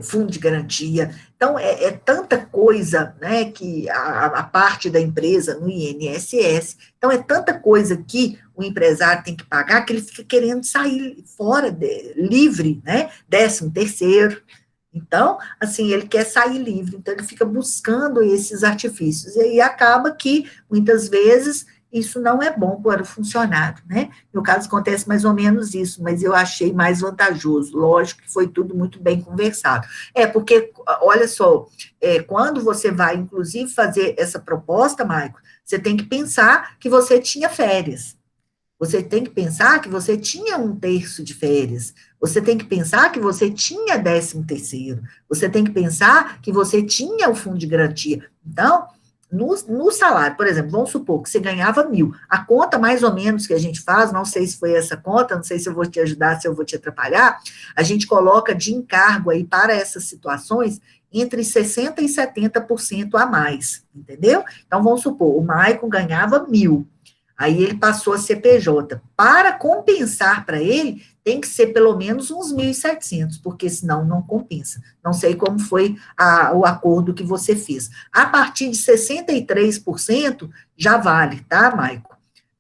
fundo de garantia. Então, é tanta coisa, né, que a parte da empresa no INSS, então é tanta coisa que o empresário tem que pagar que ele fica querendo sair fora, livre, né, 13º. Então, assim, ele quer sair livre, então ele fica buscando esses artifícios, e aí acaba que, muitas vezes, isso não é bom para o funcionário, né? No caso, acontece mais ou menos isso, mas eu achei mais vantajoso. Lógico que foi tudo muito bem conversado. Porque, olha só, quando você vai, inclusive, fazer essa proposta, Maico, você tem que pensar que você tinha férias. Você tem que pensar que você tinha um terço de férias. Você tem que pensar que você tinha 13º. Você tem que pensar que você tinha o fundo de garantia. Então, no salário, por exemplo, vamos supor que você ganhava 1.000. A conta mais ou menos que a gente faz, não sei se foi essa conta, não sei se eu vou te ajudar, se eu vou te atrapalhar, a gente coloca de encargo aí para essas situações entre 60% e 70% a mais, entendeu? Então, vamos supor, o Maicon ganhava 1.000. Aí ele passou a ser PJ. Para compensar para ele, tem que ser pelo menos uns 1.700, porque senão não compensa. Não sei como foi o acordo que você fez. A partir de 63% já vale, tá, Maico?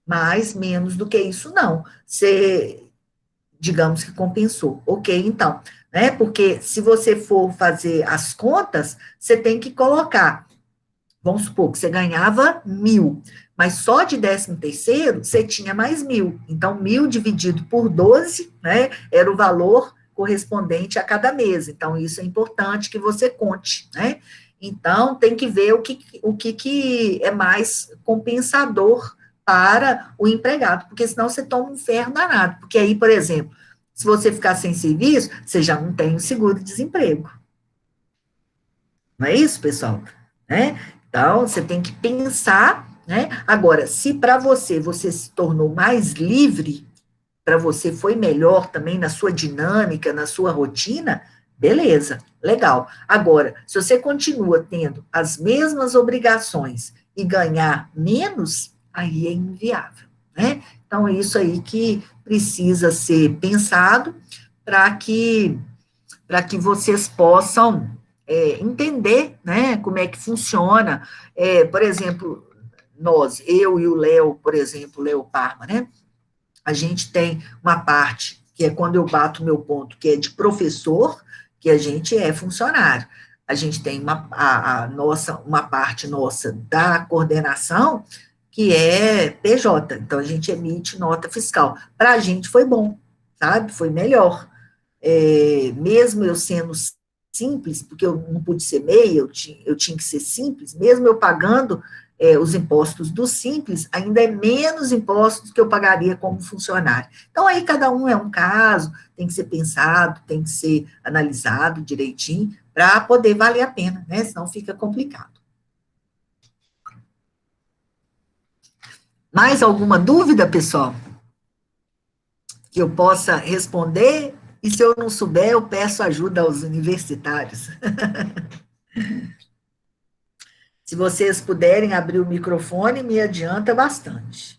Mas menos do que isso, não. Você, digamos que compensou. Ok, então, né? Porque se você for fazer as contas, você tem que colocar. Vamos supor que você ganhava 1.000, mas só de 13º você tinha mais 1.000. Então, 1.000 dividido por 12, né, era o valor correspondente a cada mês. Então, isso é importante que você conte, né? Então, tem que ver o que é mais compensador para o empregado, porque senão você toma um ferro danado. Porque aí, por exemplo, se você ficar sem serviço, você já não tem o seguro-desemprego. Não é isso, pessoal? Né? Então, você tem que pensar, né? Agora, se para você se tornou mais livre, para você foi melhor também na sua dinâmica, na sua rotina, beleza, legal. Agora, se você continua tendo as mesmas obrigações e ganhar menos, aí é inviável, né? Então, é isso aí que precisa ser pensado para que vocês possam entender, né, como é que funciona. Por exemplo, eu e o Léo, por exemplo, o Léo Parma, né, a gente tem uma parte, que é quando eu bato meu ponto, que é de professor, que a gente é funcionário. A gente tem uma parte nossa da coordenação, que é PJ, então a gente emite nota fiscal. Para a gente foi bom, sabe? Foi melhor. Mesmo eu sendo simples, porque eu não pude ser MEI, eu tinha que ser simples, mesmo eu pagando os impostos do simples, ainda é menos impostos que eu pagaria como funcionário. Então, aí cada um é um caso, tem que ser pensado, tem que ser analisado direitinho, para poder valer a pena, né? Senão fica complicado. Mais alguma dúvida, pessoal? Que eu possa responder? E se eu não souber, eu peço ajuda aos universitários. Se vocês puderem abrir o microfone, me adianta bastante.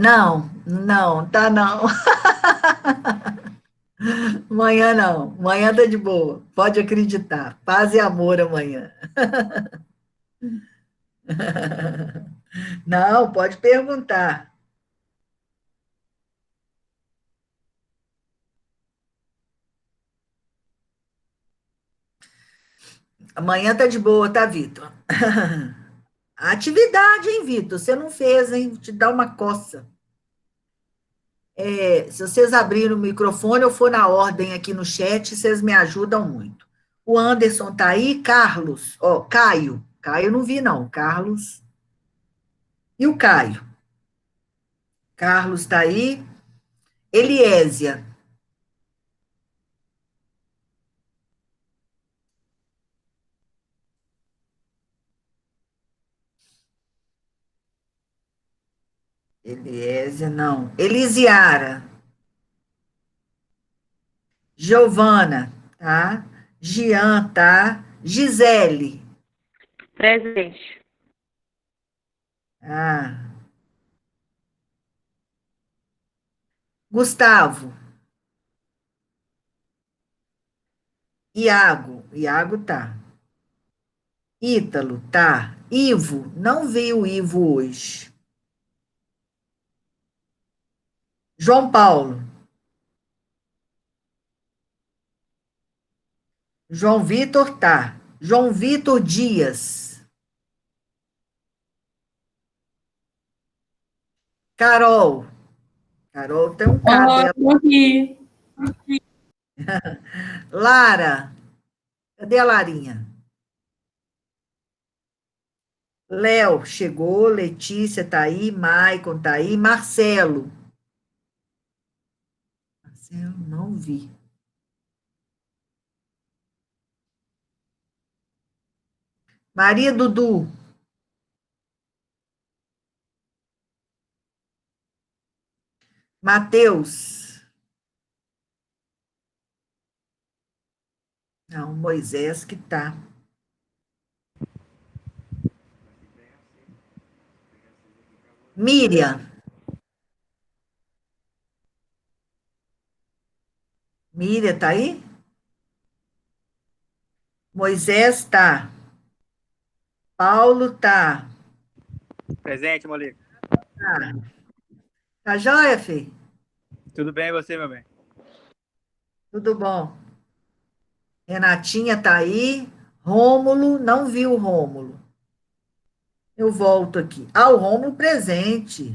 Não, não, tá não. Amanhã não. Amanhã tá de boa. Pode acreditar. Paz e amor amanhã. Não, pode perguntar. Amanhã tá de boa, tá, Vitor? Atividade, hein, Vitor? Você não fez, hein? Te dá uma coça. É, se vocês abrirem o microfone, eu for na ordem aqui no chat, vocês me ajudam muito. O Anderson tá aí, Carlos, ó, Caio. Caio não vi, não. Carlos. E o Caio? Carlos tá aí. Eliésia. Eliésia, não. Elisiara. Giovana, tá? Gian, tá? Gisele. Presente. Ah. Gustavo. Iago. Iago tá. Ítalo, tá. Ivo. Não veio o Ivo hoje. João Paulo. João Vitor, tá. João Vitor Dias. Carol. Carol tem um Oi, cabelo. aqui. Lara. Cadê a Larinha? Léo chegou, Letícia tá aí, Maicon tá aí, Marcelo. Marcelo, não vi. Maria Dudu. Mateus. Não, Moisés que tá. Miriam. Miriam tá aí? Moisés tá. Paulo tá. Presente, Molico. Tá, tá joia, filho? Tudo bem e você, meu bem? Tudo bom. Renatinha tá aí. Rômulo, não vi o Rômulo. Eu volto aqui. Ah, o Rômulo presente.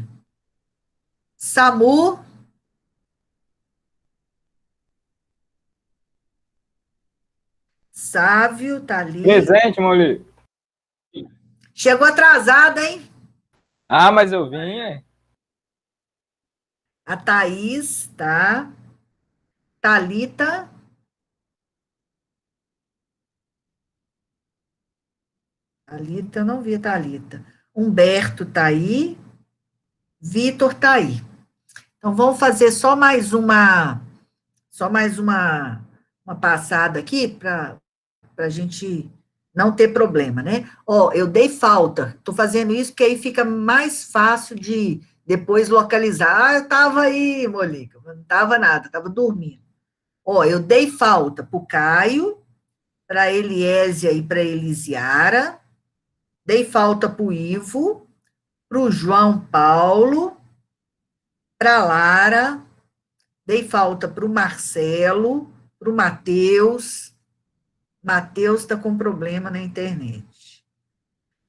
Samu. Sávio tá ali. Presente, Maurício. Chegou atrasada, hein? Ah, mas eu vim, é? A Thaís, tá? Thalita. Thalita, eu não vi a Thalita. Humberto tá aí. Vitor tá aí. Então, vamos fazer uma passada aqui para a gente não ter problema, né? Ó, eu dei falta. Estou fazendo isso porque aí fica mais fácil de depois localizar. Ah, eu estava aí, Molica. Não estava nada, estava dormindo. Ó, eu dei falta para o Caio, para a Eliésia e para a Elisiara. Dei falta para o Ivo, para o João Paulo, para a Lara. Dei falta para o Marcelo, para o Matheus. Matheus está com problema na internet.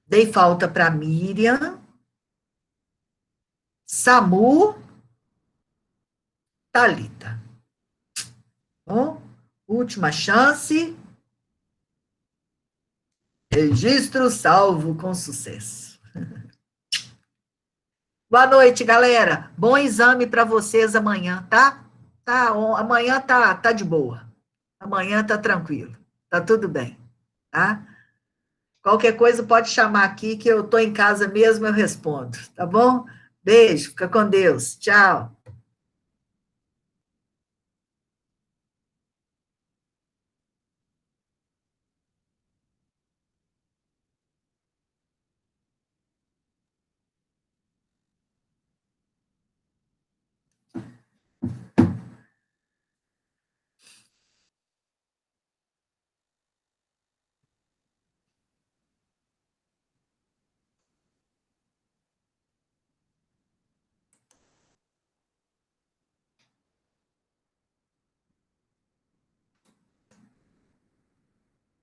Dei falta para Miriam, Samu, Thalita. Bom, última chance. Registro salvo com sucesso. Boa noite, galera. Bom exame para vocês amanhã, tá? Amanhã tá de boa. Amanhã tá tranquilo. Tá tudo bem, tá? Qualquer coisa pode chamar aqui que eu tô em casa mesmo, eu respondo, tá bom? Beijo, fica com Deus. Tchau.